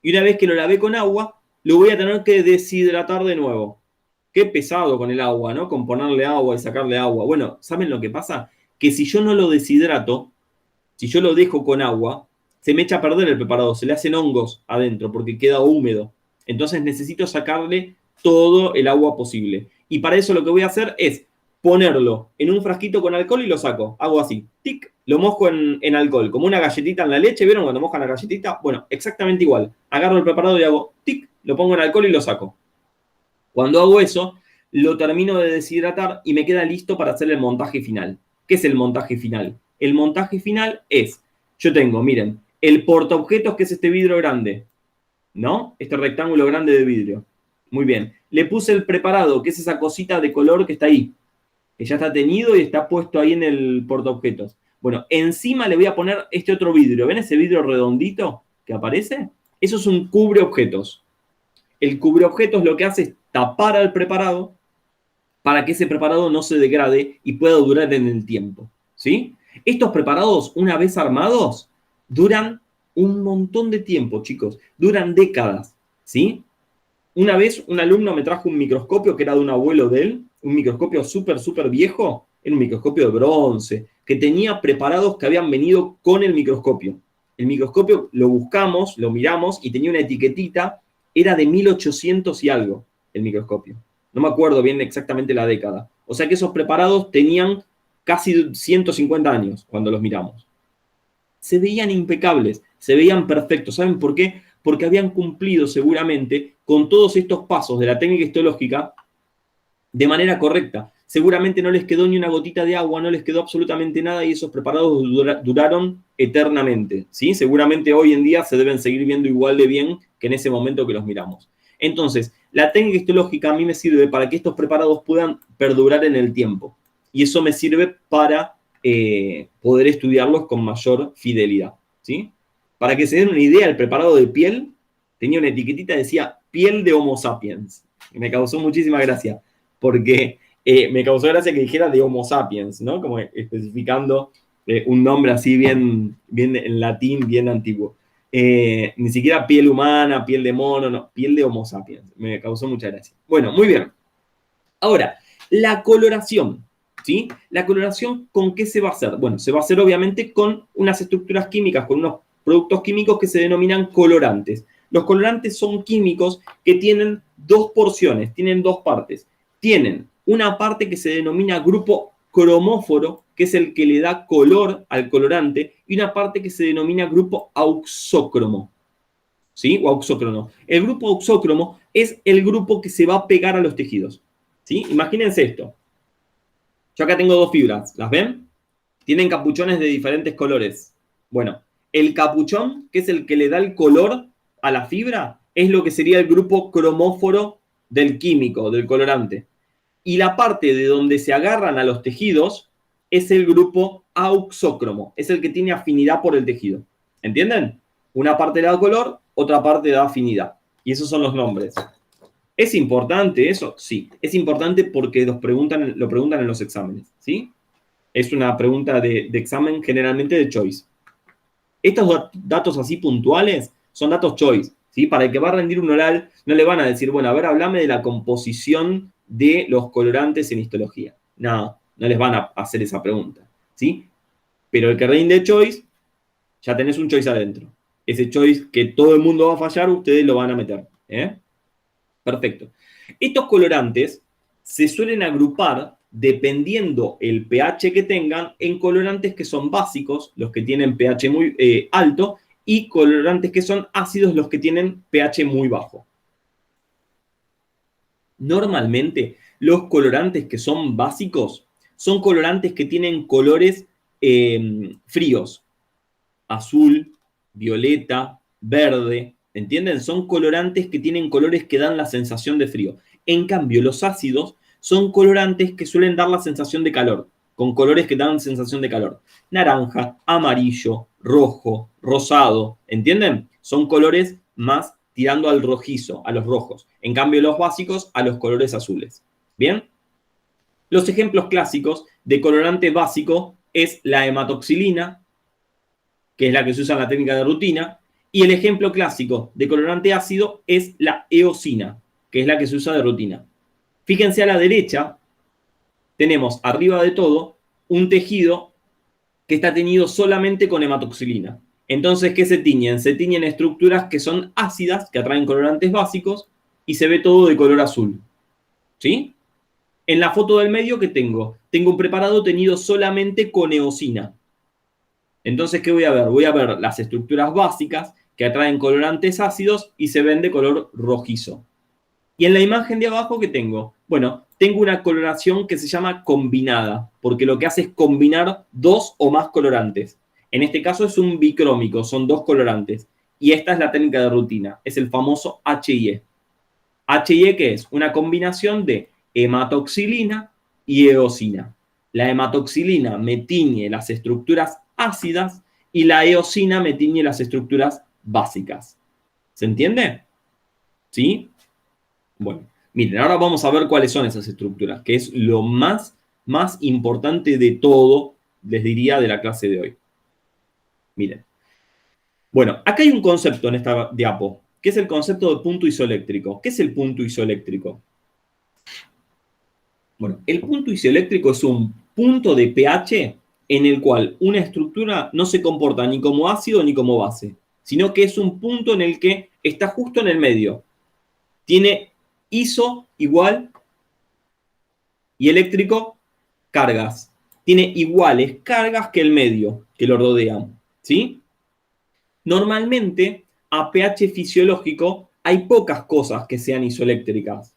Y una vez que lo lavé con agua, lo voy a tener que deshidratar de nuevo. Qué pesado con el agua, ¿no? Con ponerle agua y sacarle agua. Bueno, ¿saben lo que pasa? Que si yo no lo deshidrato, si yo lo dejo con agua, se me echa a perder el preparado, se le hacen hongos adentro porque queda húmedo. Entonces necesito sacarle todo el agua posible. Y para eso lo que voy a hacer es ponerlo en un frasquito con alcohol y lo saco. Hago así, tic, lo mojo en alcohol, como una galletita en la leche. ¿Vieron cuando mojan la galletita? Bueno, exactamente igual. Agarro el preparado y hago tic, lo pongo en alcohol y lo saco. Cuando hago eso, lo termino de deshidratar y me queda listo para hacer el montaje final. ¿Qué es el montaje final? El montaje final es, yo tengo, miren, el portaobjetos, que es este vidrio grande, ¿no? Este rectángulo grande de vidrio. Muy bien. Le puse el preparado, que es esa cosita de color que está ahí, que ya está teñido y está puesto ahí en el portaobjetos. Bueno, encima le voy a poner este otro vidrio. ¿Ven ese vidrio redondito que aparece? Eso es un cubreobjetos. El cubreobjetos lo que hace es tapar al preparado, para que ese preparado no se degrade y pueda durar en el tiempo, ¿sí? Estos preparados, una vez armados, duran un montón de tiempo, chicos, duran décadas, ¿sí? Una vez un alumno me trajo un microscopio que era de un abuelo de él, un microscopio súper viejo, era un microscopio de bronce, que tenía preparados que habían venido con el microscopio. El microscopio lo buscamos, lo miramos y tenía una etiquetita, era de 1800 y algo el microscopio. No me acuerdo bien exactamente la década. O sea que esos preparados tenían casi 150 años cuando los miramos. Se veían impecables, se veían perfectos. ¿Saben por qué? Porque habían cumplido seguramente con todos estos pasos de la técnica histológica de manera correcta. Seguramente no les quedó ni una gotita de agua, no les quedó absolutamente nada y esos preparados duraron eternamente, ¿sí? Seguramente hoy en día se deben seguir viendo igual de bien que en ese momento que los miramos. Entonces, la técnica histológica a mí me sirve para que estos preparados puedan perdurar en el tiempo. Y eso me sirve para poder estudiarlos con mayor fidelidad, ¿sí? Para que se den una idea, el preparado de piel tenía una etiquetita que decía piel de Homo sapiens. Y me causó muchísima gracia, porque me causó gracia que dijera de Homo sapiens, ¿no? Como especificando un nombre así bien en latín, bien antiguo. Ni siquiera piel humana, piel de mono, no, piel de Homo sapiens. Me causó mucha gracia. Bueno, muy bien. Ahora, la coloración, ¿sí? La coloración, ¿con qué se va a hacer? Bueno, se va a hacer obviamente con unas estructuras químicas, con unos productos químicos que se denominan colorantes. Los colorantes son químicos que tienen dos porciones, tienen dos partes. Tienen una parte que se denomina grupo cromóforo, que es el que le da color al colorante, y una parte que se denomina grupo auxócromo, ¿sí? O auxócrono. El grupo auxócromo es el grupo que se va a pegar a los tejidos, ¿sí? Imagínense esto. Yo acá tengo dos fibras, ¿las ven? Tienen capuchones de diferentes colores. Bueno, el capuchón, que es el que le da el color a la fibra, es lo que sería el grupo cromóforo del químico, del colorante. Y la parte de donde se agarran a los tejidos es el grupo auxócromo, es el que tiene afinidad por el tejido. ¿Entienden? Una parte le da color, otra parte da afinidad. Y esos son los nombres. ¿Es importante eso? Sí, es importante porque lo preguntan en los exámenes, ¿sí? Es una pregunta de examen generalmente de choice. Estos datos así puntuales son datos choice, ¿sí? Para el que va a rendir un oral, no le van a decir, bueno, a ver, háblame de la composición de los colorantes en histología. No, no les van a hacer esa pregunta, ¿sí? Pero el que rinde choice, ya tenés un choice adentro. Ese choice que todo el mundo va a fallar, ustedes lo van a meter, ¿eh? Perfecto. Estos colorantes se suelen agrupar dependiendo el pH que tengan en colorantes que son básicos, los que tienen pH muy alto, y colorantes que son ácidos, los que tienen pH muy bajo. Normalmente, los colorantes que son básicos son colorantes que tienen colores fríos, azul, violeta, verde, ¿entienden? Son colorantes que tienen colores que dan la sensación de frío. En cambio, los ácidos son colorantes que suelen dar la sensación de calor, con colores que dan sensación de calor. Naranja, amarillo, rojo, rosado, ¿entienden? Son colores más tirando al rojizo, a los rojos. En cambio, los básicos a los colores azules. ¿Bien? Los ejemplos clásicos de colorante básico es la hematoxilina, que es la que se usa en la técnica de rutina, y el ejemplo clásico de colorante ácido es la eosina, que es la que se usa de rutina. Fíjense a la derecha, tenemos arriba de todo un tejido que está teñido solamente con hematoxilina. Entonces, ¿qué se tiñen? Se tiñen estructuras que son ácidas, que atraen colorantes básicos, y se ve todo de color azul. ¿Sí? En la foto del medio, ¿qué tengo? Tengo un preparado teñido solamente con eosina. Entonces, ¿qué voy a ver? Voy a ver las estructuras básicas que atraen colorantes ácidos y se ven de color rojizo. Y en la imagen de abajo, ¿qué tengo? Bueno, tengo una coloración que se llama combinada, porque lo que hace es combinar dos o más colorantes. En este caso es un bicrómico, son dos colorantes. Y esta es la técnica de rutina, es el famoso HIE. HIE, ¿qué es? Una combinación de hematoxilina y eosina. La hematoxilina me tiñe las estructuras ácidas y la eosina me tiñe las estructuras básicas. ¿Se entiende? ¿Sí? Bueno, Miren, ahora vamos a ver cuáles son esas estructuras, que es lo más importante de todo, les diría, de la clase de hoy. Miren. Bueno, acá hay un concepto en esta diapo, que es el concepto de punto isoeléctrico. ¿Qué es el punto isoeléctrico? Bueno, el punto isoeléctrico es un punto de pH en el cual una estructura no se comporta ni como ácido ni como base, sino que es un punto en el que está justo en el medio. Tiene iso igual y eléctrico cargas. Tiene iguales cargas que el medio que lo rodean, ¿sí? Normalmente, a pH fisiológico hay pocas cosas que sean isoeléctricas.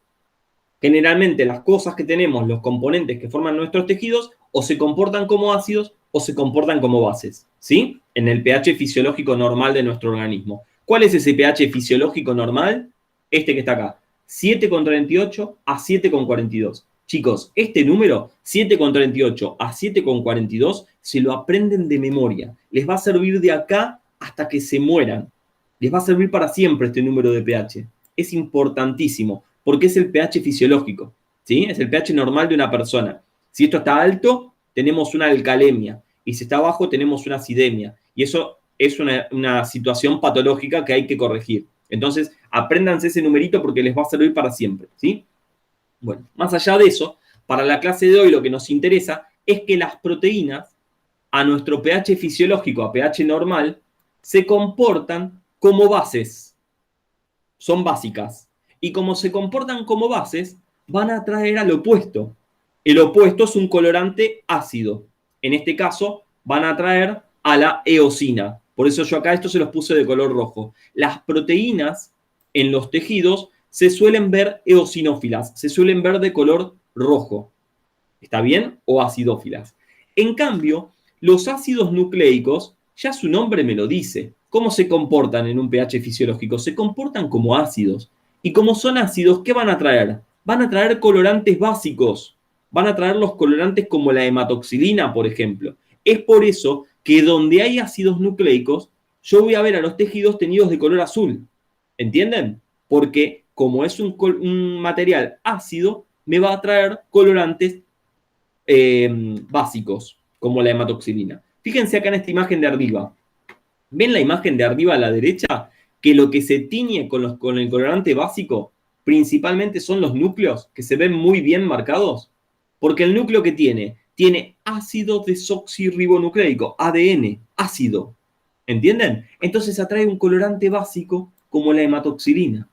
Generalmente las cosas que tenemos, los componentes que forman nuestros tejidos, o se comportan como ácidos o se comportan como bases, ¿sí? En el pH fisiológico normal de nuestro organismo. ¿Cuál es ese pH fisiológico normal? Este que está acá, 7,38 a 7,42. Chicos, este número, 7,38 a 7,42, se lo aprenden de memoria. Les va a servir de acá hasta que se mueran. Les va a servir para siempre este número de pH. Es importantísimo, porque es el pH fisiológico, ¿sí? Es el pH normal de una persona. Si esto está alto, tenemos una alcalemia, y si está bajo, tenemos una acidemia. Y eso es una situación patológica que hay que corregir. Entonces, apréndanse ese numerito porque les va a servir para siempre, ¿sí? Bueno, más allá de eso, para la clase de hoy lo que nos interesa es que las proteínas, a nuestro pH fisiológico, a pH normal, se comportan como bases. Son básicas. Y como se comportan como bases, van a atraer al opuesto. El opuesto es un colorante ácido. En este caso, van a atraer a la eosina. Por eso yo acá esto se los puse de color rojo. Las proteínas en los tejidos se suelen ver eosinófilas, se suelen ver de color rojo. ¿Está bien? O acidófilas. En cambio, los ácidos nucleicos, ya su nombre me lo dice. ¿Cómo se comportan en un pH fisiológico? Se comportan como ácidos. Y como son ácidos, ¿qué van a traer? Van a traer colorantes básicos. Van a traer los colorantes como la hematoxilina, por ejemplo. Es por eso que donde hay ácidos nucleicos, yo voy a ver a los tejidos teñidos de color azul. ¿Entienden? Porque como es un material ácido, me va a traer colorantes básicos, como la hematoxilina. Fíjense acá en esta imagen de arriba. ¿Ven la imagen de arriba a la derecha? Que lo que se tiñe con el colorante básico principalmente son los núcleos, que se ven muy bien marcados. Porque el núcleo que tiene ácido desoxirribonucleico, ADN, ácido. ¿Entienden? Entonces atrae un colorante básico como la hematoxilina.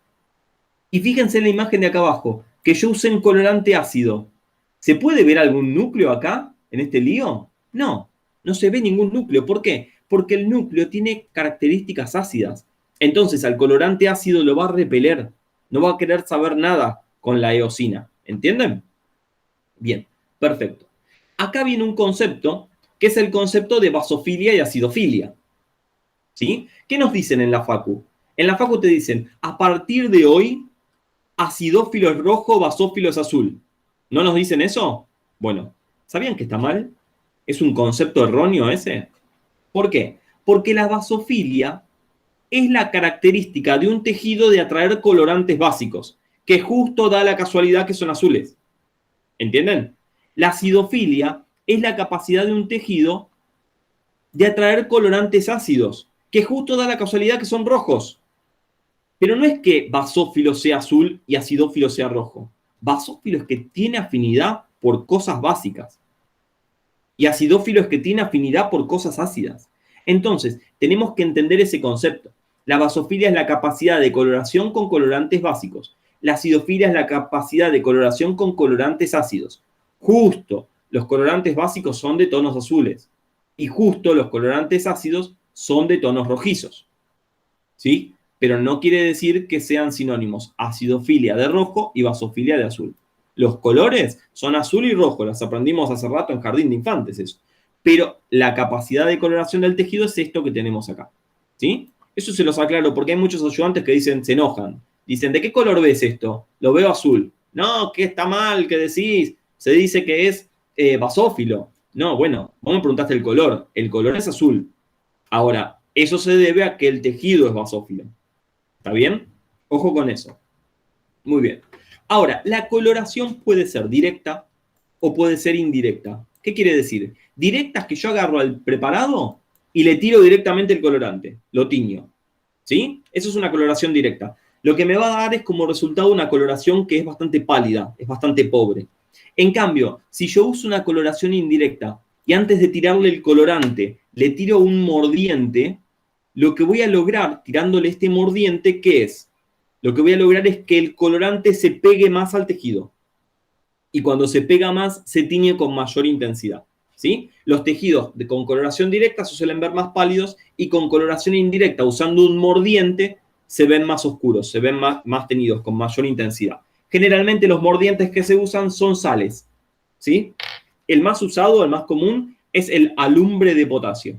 Y fíjense en la imagen de acá abajo, que yo usé un colorante ácido. ¿Se puede ver algún núcleo acá, en este lío? No, no se ve ningún núcleo. ¿Por qué? Porque el núcleo tiene características ácidas. Entonces al colorante ácido lo va a repeler. No va a querer saber nada con la eosina. ¿Entienden? Bien, perfecto. Acá viene un concepto, que es el concepto de basofilia y acidofilia. ¿Sí? ¿Qué nos dicen en la facu? En la facu te dicen, a partir de hoy, acidófilo es rojo, basófilo es azul. ¿No nos dicen eso? Bueno, ¿sabían que está mal? ¿Es un concepto erróneo ese? ¿Por qué? Porque la basofilia es la característica de un tejido de atraer colorantes básicos, que justo da la casualidad que son azules. ¿Entienden? La acidofilia es la capacidad de un tejido de atraer colorantes ácidos, que justo da la casualidad que son rojos. Pero no es que basófilo sea azul y acidófilo sea rojo. Basófilo es que tiene afinidad por cosas básicas. Y acidófilo es que tiene afinidad por cosas ácidas. Entonces, tenemos que entender ese concepto. La basofilia es la capacidad de coloración con colorantes básicos. La acidofilia es la capacidad de coloración con colorantes ácidos. Justo los colorantes básicos son de tonos azules. Y justo los colorantes ácidos son de tonos rojizos. ¿Sí? Pero no quiere decir que sean sinónimos acidofilia de rojo y basofilia de azul. Los colores son azul y rojo, las aprendimos hace rato en jardín de infantes eso. Pero la capacidad de coloración del tejido es esto que tenemos acá. ¿Sí? Eso se los aclaro porque hay muchos ayudantes que dicen, se enojan. Dicen, ¿de qué color ves esto? Lo veo azul. No, que está mal, ¿qué decís? Se dice que es basófilo. No, bueno, vos me preguntaste el color. El color es azul. Ahora, eso se debe a que el tejido es basófilo. ¿Está bien? Ojo con eso. Muy bien. Ahora, la coloración puede ser directa o puede ser indirecta. ¿Qué quiere decir? Directa es que yo agarro al preparado y le tiro directamente el colorante, lo tiño. ¿Sí? Eso es una coloración directa. Lo que me va a dar es como resultado una coloración que es bastante pálida, es bastante pobre. En cambio, si yo uso una coloración indirecta y antes de tirarle el colorante le tiro un mordiente, lo que voy a lograr tirándole este mordiente, ¿qué es? Lo que voy a lograr es que el colorante se pegue más al tejido. Y cuando se pega más, se tiñe con mayor intensidad. ¿Sí? Los tejidos con coloración directa se suelen ver más pálidos y con coloración indirecta, usando un mordiente, se ven más oscuros, se ven más teñidos, con mayor intensidad. Generalmente los mordientes que se usan son sales. ¿Sí? El más usado, el más común, es el alumbre de potasio.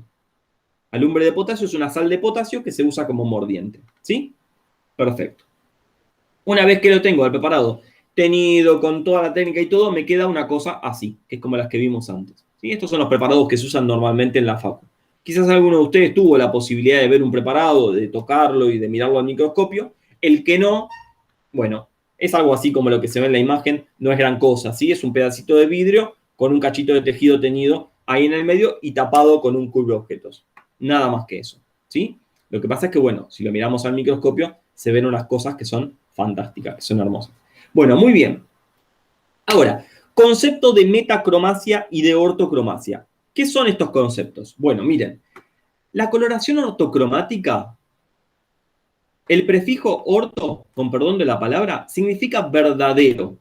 Alumbre de potasio es una sal de potasio que se usa como mordiente. ¿Sí? Perfecto. Una vez que lo tengo, el preparado, teñido con toda la técnica y todo, me queda una cosa así, que es como las que vimos antes. ¿Sí? Estos son los preparados que se usan normalmente en la facu. Quizás alguno de ustedes tuvo la posibilidad de ver un preparado, de tocarlo y de mirarlo al microscopio. El que no, bueno, es algo así como lo que se ve en la imagen, no es gran cosa, ¿sí? Es un pedacito de vidrio con un cachito de tejido teñido ahí en el medio y tapado con un cubo de objetos. Nada más que eso, ¿sí? Lo que pasa es que, bueno, si lo miramos al microscopio, se ven unas cosas que son fantásticas, que son hermosas. Bueno, muy bien. Ahora, concepto de metacromacia y de ortocromacia. ¿Qué son estos conceptos? Bueno, miren, la coloración ortocromática, el prefijo orto, con perdón de la palabra, significa verdadero.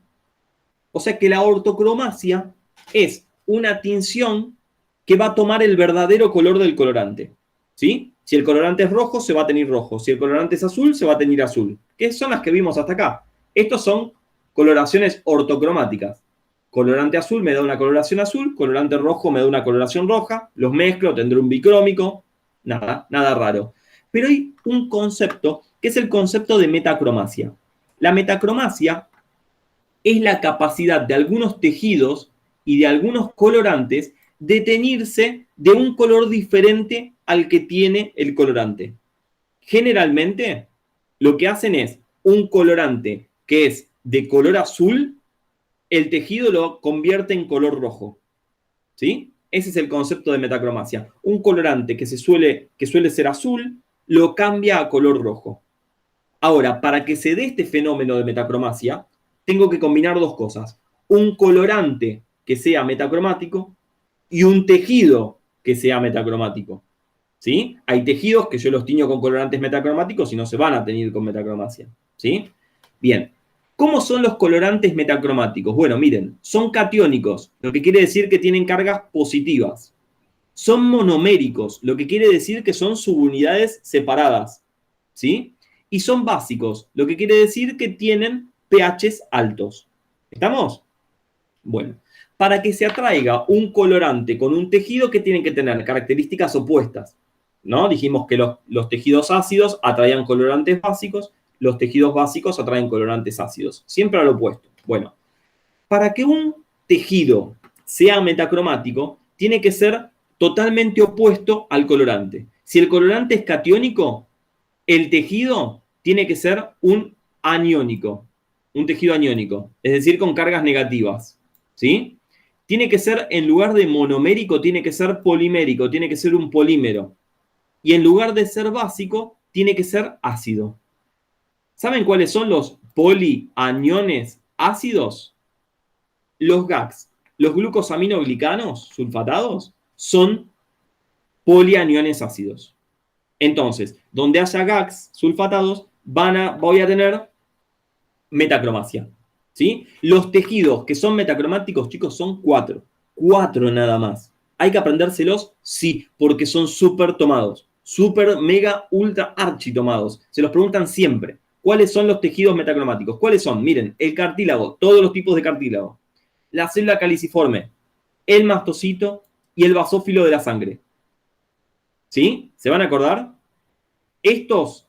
O sea que la ortocromacia es una tinción que va a tomar el verdadero color del colorante. ¿Sí? Si el colorante es rojo, se va a tener rojo. Si el colorante es azul, se va a tener azul. ¿Qué son las que vimos hasta acá? Estos son coloraciones ortocromáticas. Colorante azul me da una coloración azul, colorante rojo me da una coloración roja, los mezclo, tendré un bicrómico, nada raro. Pero hay un concepto que es el concepto de metacromacia. La metacromacia es la capacidad de algunos tejidos y de algunos colorantes de teñirse de un color diferente al que tiene el colorante. Generalmente, lo que hacen es un colorante que es de color azul, el tejido lo convierte en color rojo. ¿Sí? Ese es el concepto de metacromacia. Un colorante que suele ser azul, lo cambia a color rojo. Ahora, para que se dé este fenómeno de metacromacia, tengo que combinar dos cosas. Un colorante que sea metacromático y un tejido que sea metacromático. ¿Sí? Hay tejidos que yo los tiño con colorantes metacromáticos y no se van a teñir con metacromacia. ¿Sí? Bien. ¿Cómo son los colorantes metacromáticos? Bueno, miren, son catiónicos, lo que quiere decir que tienen cargas positivas. Son monoméricos, lo que quiere decir que son subunidades separadas. ¿Sí? Y son básicos, lo que quiere decir que tienen pHs altos. ¿Estamos? Bueno, para que se atraiga un colorante con un tejido, que tienen que tener características opuestas, ¿no? Dijimos que los tejidos ácidos atraían colorantes básicos, los tejidos básicos atraen colorantes ácidos. Siempre al opuesto. Bueno, para que un tejido sea metacromático, tiene que ser totalmente opuesto al colorante. Si el colorante es catiónico, el tejido tiene que ser un aniónico, un tejido aniónico, es decir, con cargas negativas, ¿sí? Tiene que ser, en lugar de monomérico, tiene que ser polimérico, tiene que ser un polímero. Y en lugar de ser básico, tiene que ser ácido. ¿Saben cuáles son los polianiones ácidos? Los GAGs, los glucosaminoglicanos sulfatados, son polianiones ácidos. Entonces, donde haya GAGs sulfatados, voy a tener metacromacia. ¿Sí? Los tejidos que son metacromáticos, chicos, son 4. 4 nada más. ¿Hay que aprendérselos? Sí, porque son súper tomados. Súper, mega, ultra, archi tomados. Se los preguntan siempre. ¿Cuáles son los tejidos metacromáticos? ¿Cuáles son? Miren, el cartílago, todos los tipos de cartílago. La célula caliciforme, el mastocito y el basófilo de la sangre. ¿Sí? ¿Se van a acordar? Estos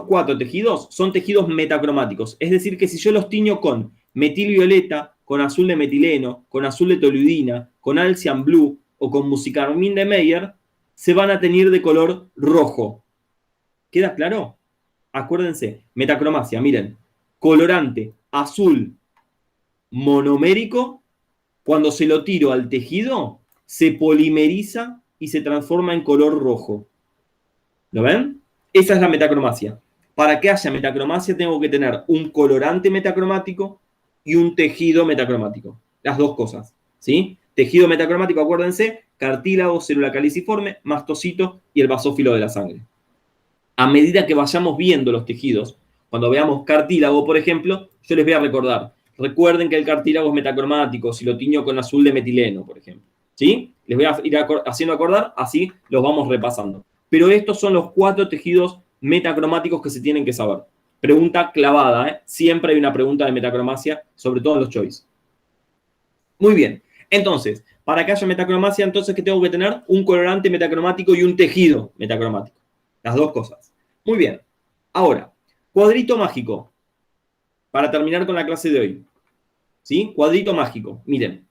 4 tejidos son tejidos metacromáticos. Es decir, que si yo los tiño con metilvioleta, con azul de metileno, con azul de toluidina, con Alcian Blue o con musicarmín de Meyer, se van a teñir de color rojo. ¿Queda claro? Acuérdense, metacromacia, miren. colorante azul monomérico, cuando se lo tiro al tejido, se polimeriza y se transforma en color rojo. ¿Lo ven? Esa es la metacromacia. Para que haya metacromacia tengo que tener un colorante metacromático y un tejido metacromático. Las dos cosas, ¿sí? Tejido metacromático, acuérdense, cartílago, célula caliciforme, mastocito y el basófilo de la sangre. A medida que vayamos viendo los tejidos, cuando veamos cartílago, por ejemplo, yo les voy a recordar. Recuerden que el cartílago es metacromático, si lo tiño con azul de metileno, por ejemplo. ¿Sí? Les voy a ir haciendo acordar, así los vamos repasando. Pero estos son los 4 tejidos metacromáticos que se tienen que saber. Pregunta clavada, ¿eh? Siempre hay una pregunta de metacromacia, sobre todo en los choice. Muy bien. Entonces, para que haya metacromacia, entonces, ¿qué tengo que tener? Un colorante metacromático y un tejido metacromático. Las dos cosas. Muy bien. Ahora, cuadrito mágico. Para terminar con la clase de hoy. ¿Sí? Cuadrito mágico. Miren.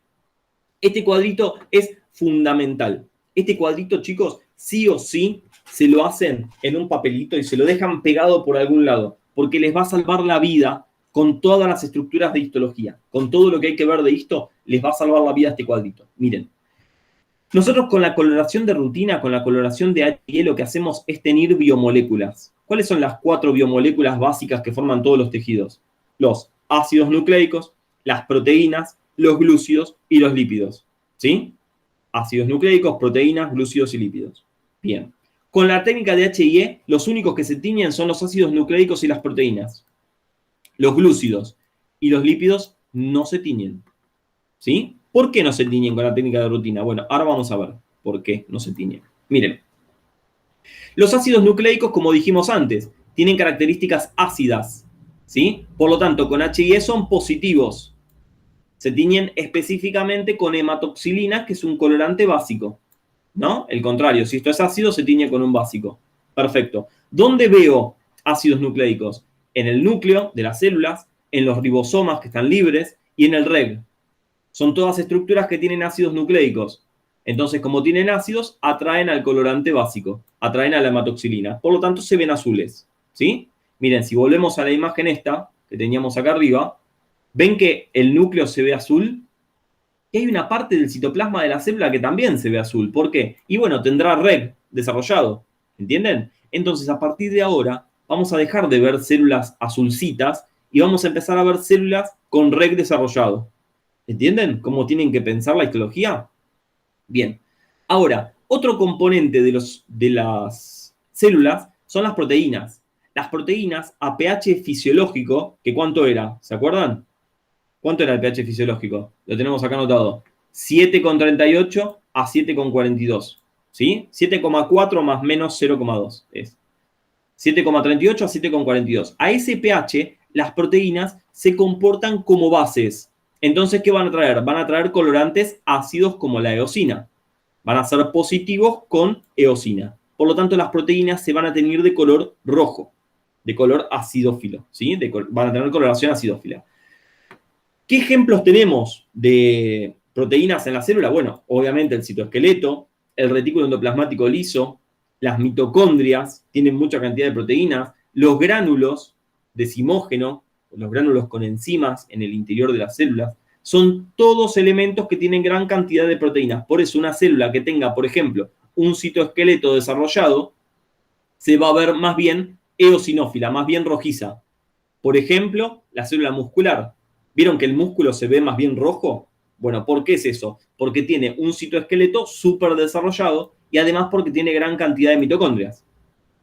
Este cuadrito es fundamental. Este cuadrito, chicos, sí o sí se lo hacen en un papelito y se lo dejan pegado por algún lado, porque les va a salvar la vida con todas las estructuras de histología. Con todo lo que hay que ver de histo, les va a salvar la vida este cuadrito. Miren. Nosotros con la coloración de rutina, con la coloración de HIE, lo que hacemos es tener biomoléculas. ¿Cuáles son las 4 biomoléculas básicas que forman todos los tejidos? Los ácidos nucleicos, las proteínas, los glúcidos y los lípidos. ¿Sí? Ácidos nucleicos, proteínas, glúcidos y lípidos. Bien. Con la técnica de HIE, los únicos que se tiñen son los ácidos nucleicos y las proteínas. Los glúcidos y los lípidos no se tiñen. ¿Sí? ¿Por qué no se tiñen con la técnica de rutina? Bueno, ahora vamos a ver por qué no se tiñen. Miren, los ácidos nucleicos, como dijimos antes, tienen características ácidas, ¿sí? Por lo tanto, con HIE son positivos. Se tiñen específicamente con hematoxilina, que es un colorante básico, ¿no? El contrario, si esto es ácido, se tiñe con un básico. Perfecto. ¿Dónde veo ácidos nucleicos? En el núcleo de las células, en los ribosomas que están libres y en el REG. Son todas estructuras que tienen ácidos nucleicos. Entonces, como tienen ácidos, atraen al colorante básico, atraen a la hematoxilina. Por lo tanto, se ven azules, ¿sí? Miren, si volvemos a la imagen esta que teníamos acá arriba, ven que el núcleo se ve azul y hay una parte del citoplasma de la célula que también se ve azul. ¿Por qué? Y bueno, tendrá REG desarrollado, ¿entienden? Entonces, a partir de ahora, vamos a dejar de ver células azulcitas y vamos a empezar a ver células con REG desarrollado. ¿Entienden cómo tienen que pensar la histología? Bien. Ahora, otro componente de las células son las proteínas. Las proteínas a pH fisiológico, que ¿cuánto era? ¿Se acuerdan? ¿Cuánto era el pH fisiológico? Lo tenemos acá anotado. 7,38 a 7,42. ¿Sí? 7,4 más menos 0,2 es. 7,38 a 7,42. A ese pH, las proteínas se comportan como bases. Entonces, ¿qué van a traer? Van a traer colorantes ácidos como la eosina. Van a ser positivos con eosina. Por lo tanto, las proteínas se van a tener de color rojo, de color acidófilo, ¿sí? Van a tener coloración acidófila. ¿Qué ejemplos tenemos de proteínas en la célula? Bueno, obviamente el citoesqueleto, el retículo endoplasmático liso, las mitocondrias tienen mucha cantidad de proteínas, los gránulos decimógeno, los gránulos con enzimas en el interior de las células, son todos elementos que tienen gran cantidad de proteínas. Por eso una célula que tenga, por ejemplo, un citoesqueleto desarrollado, se va a ver más bien eosinófila, más bien rojiza. Por ejemplo, la célula muscular. ¿Vieron que el músculo se ve más bien rojo? Bueno, ¿por qué es eso? Porque tiene un citoesqueleto súper desarrollado y además porque tiene gran cantidad de mitocondrias.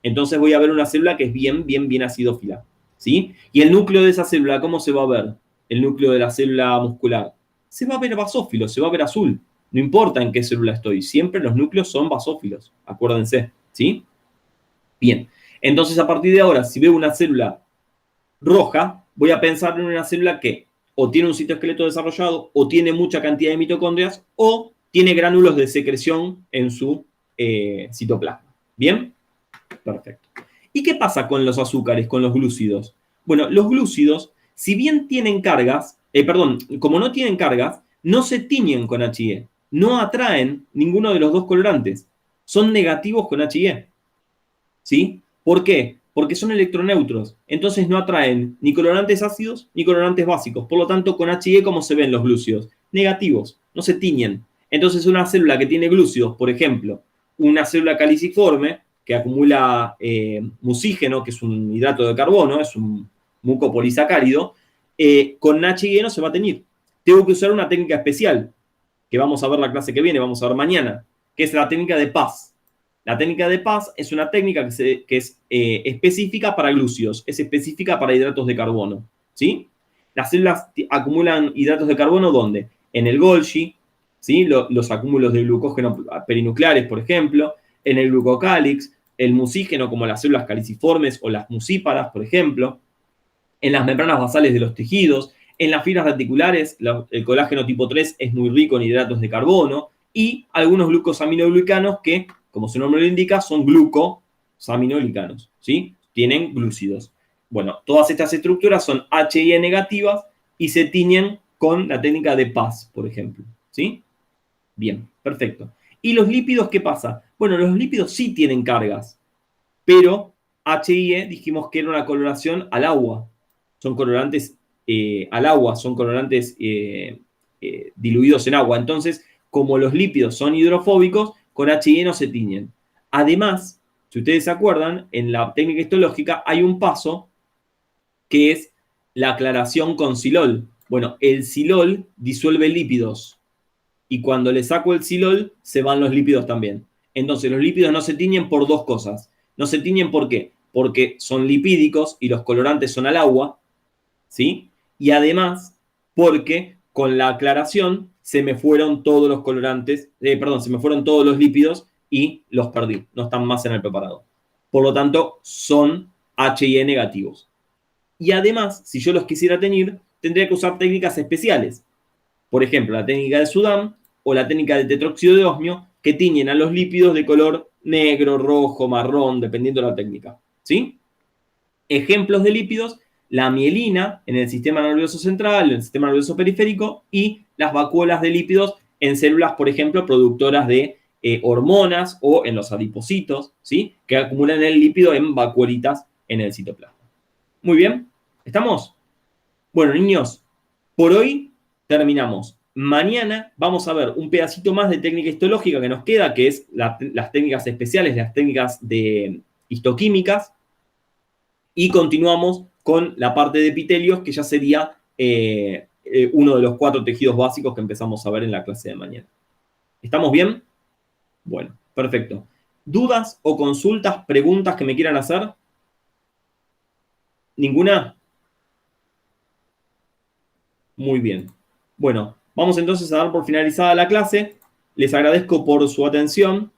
Entonces voy a ver una célula que es bien acidófila, ¿sí? Y el núcleo de esa célula, ¿cómo se va a ver? El núcleo de la célula muscular. Se va a ver basófilo, se va a ver azul. No importa en qué célula estoy, siempre los núcleos son basófilos, acuérdense, ¿sí? Bien, entonces a partir de ahora, si veo una célula roja, voy a pensar en una célula que o tiene un citoesqueleto desarrollado, o tiene mucha cantidad de mitocondrias, o tiene gránulos de secreción en su citoplasma. ¿Bien? Perfecto. ¿Y qué pasa con los azúcares, con los glúcidos? Bueno, los glúcidos, si bien tienen cargas, como no tienen cargas, no se tiñen con HIE, no atraen ninguno de los dos colorantes, son negativos con HIE. ¿Sí? ¿Por qué? porque son electroneutros. Entonces no atraen ni colorantes ácidos ni colorantes básicos. Por lo tanto, con Hige, ¿cómo se ven los glúcidos? Negativos, no se tiñen. Entonces una célula que tiene glúcidos, por ejemplo, una célula caliciforme que acumula mucígeno, que es un hidrato de carbono, es un mucopolisacárido, con Hige no se va a teñir. Tengo que usar una técnica especial, que vamos a ver la clase que viene, vamos a ver mañana, que es la técnica de Paz. La técnica de Paz es una técnica que es específica para glúcidos, es específica para hidratos de carbono, ¿sí? Las células acumulan hidratos de carbono, ¿dónde? En el Golgi, ¿sí? Los acúmulos de glucógeno perinucleares, por ejemplo, en el glucocálix, el mucígeno, como las células caliciformes o las mucípadas, por ejemplo, en las membranas basales de los tejidos, en las fibras reticulares, el colágeno tipo 3 es muy rico en hidratos de carbono, y algunos glucosaminoglicanos que, como su nombre lo indica, son glucosaminoglicanos, ¿sí? Tienen glúcidos. Bueno, todas estas estructuras son HIE negativas y se tiñen con la técnica de Paz, por ejemplo, ¿sí? Bien, perfecto. ¿Y los lípidos qué pasa? Bueno, los lípidos sí tienen cargas, pero HIE dijimos que era una coloración al agua. Son colorantes al agua, son colorantes diluidos en agua. Entonces, como los lípidos son hidrofóbicos, con HIE no se tiñen. Además, si ustedes se acuerdan, en la técnica histológica hay un paso que es la aclaración con silol. Bueno, el silol disuelve lípidos y cuando le saco el silol se van los lípidos también. Entonces, los lípidos no se tiñen por dos cosas. No se tiñen ¿por qué? Porque son lipídicos y los colorantes son al agua, ¿sí? Y además, porque con la aclaración se me fueron todos los colorantes, se me fueron todos los lípidos y los perdí, no están más en el preparado. Por lo tanto, son HIE negativos. Y además, si yo los quisiera teñir, tendría que usar técnicas especiales. Por ejemplo, la técnica de Sudam o la técnica del tetróxido de osmio, que tiñen a los lípidos de color negro, rojo, marrón, dependiendo de la técnica, ¿sí? Ejemplos de lípidos: la mielina en el sistema nervioso central, en el sistema nervioso periférico, y las vacuolas de lípidos en células, por ejemplo, productoras de hormonas o en los adipocitos, ¿sí? Que acumulan el lípido en vacuolitas en el citoplasma. Muy bien, ¿estamos? Bueno, niños, por hoy terminamos. Mañana vamos a ver un pedacito más de técnica histológica que nos queda, que es las técnicas especiales, las técnicas de histoquímicas, y continuamos con la parte de epitelios, que ya sería uno de los 4 tejidos básicos que empezamos a ver en la clase de mañana. ¿Estamos bien? Bueno, perfecto. ¿Dudas o consultas, preguntas que me quieran hacer? ¿Ninguna? Muy bien. Bueno, vamos entonces a dar por finalizada la clase. Les agradezco por su atención.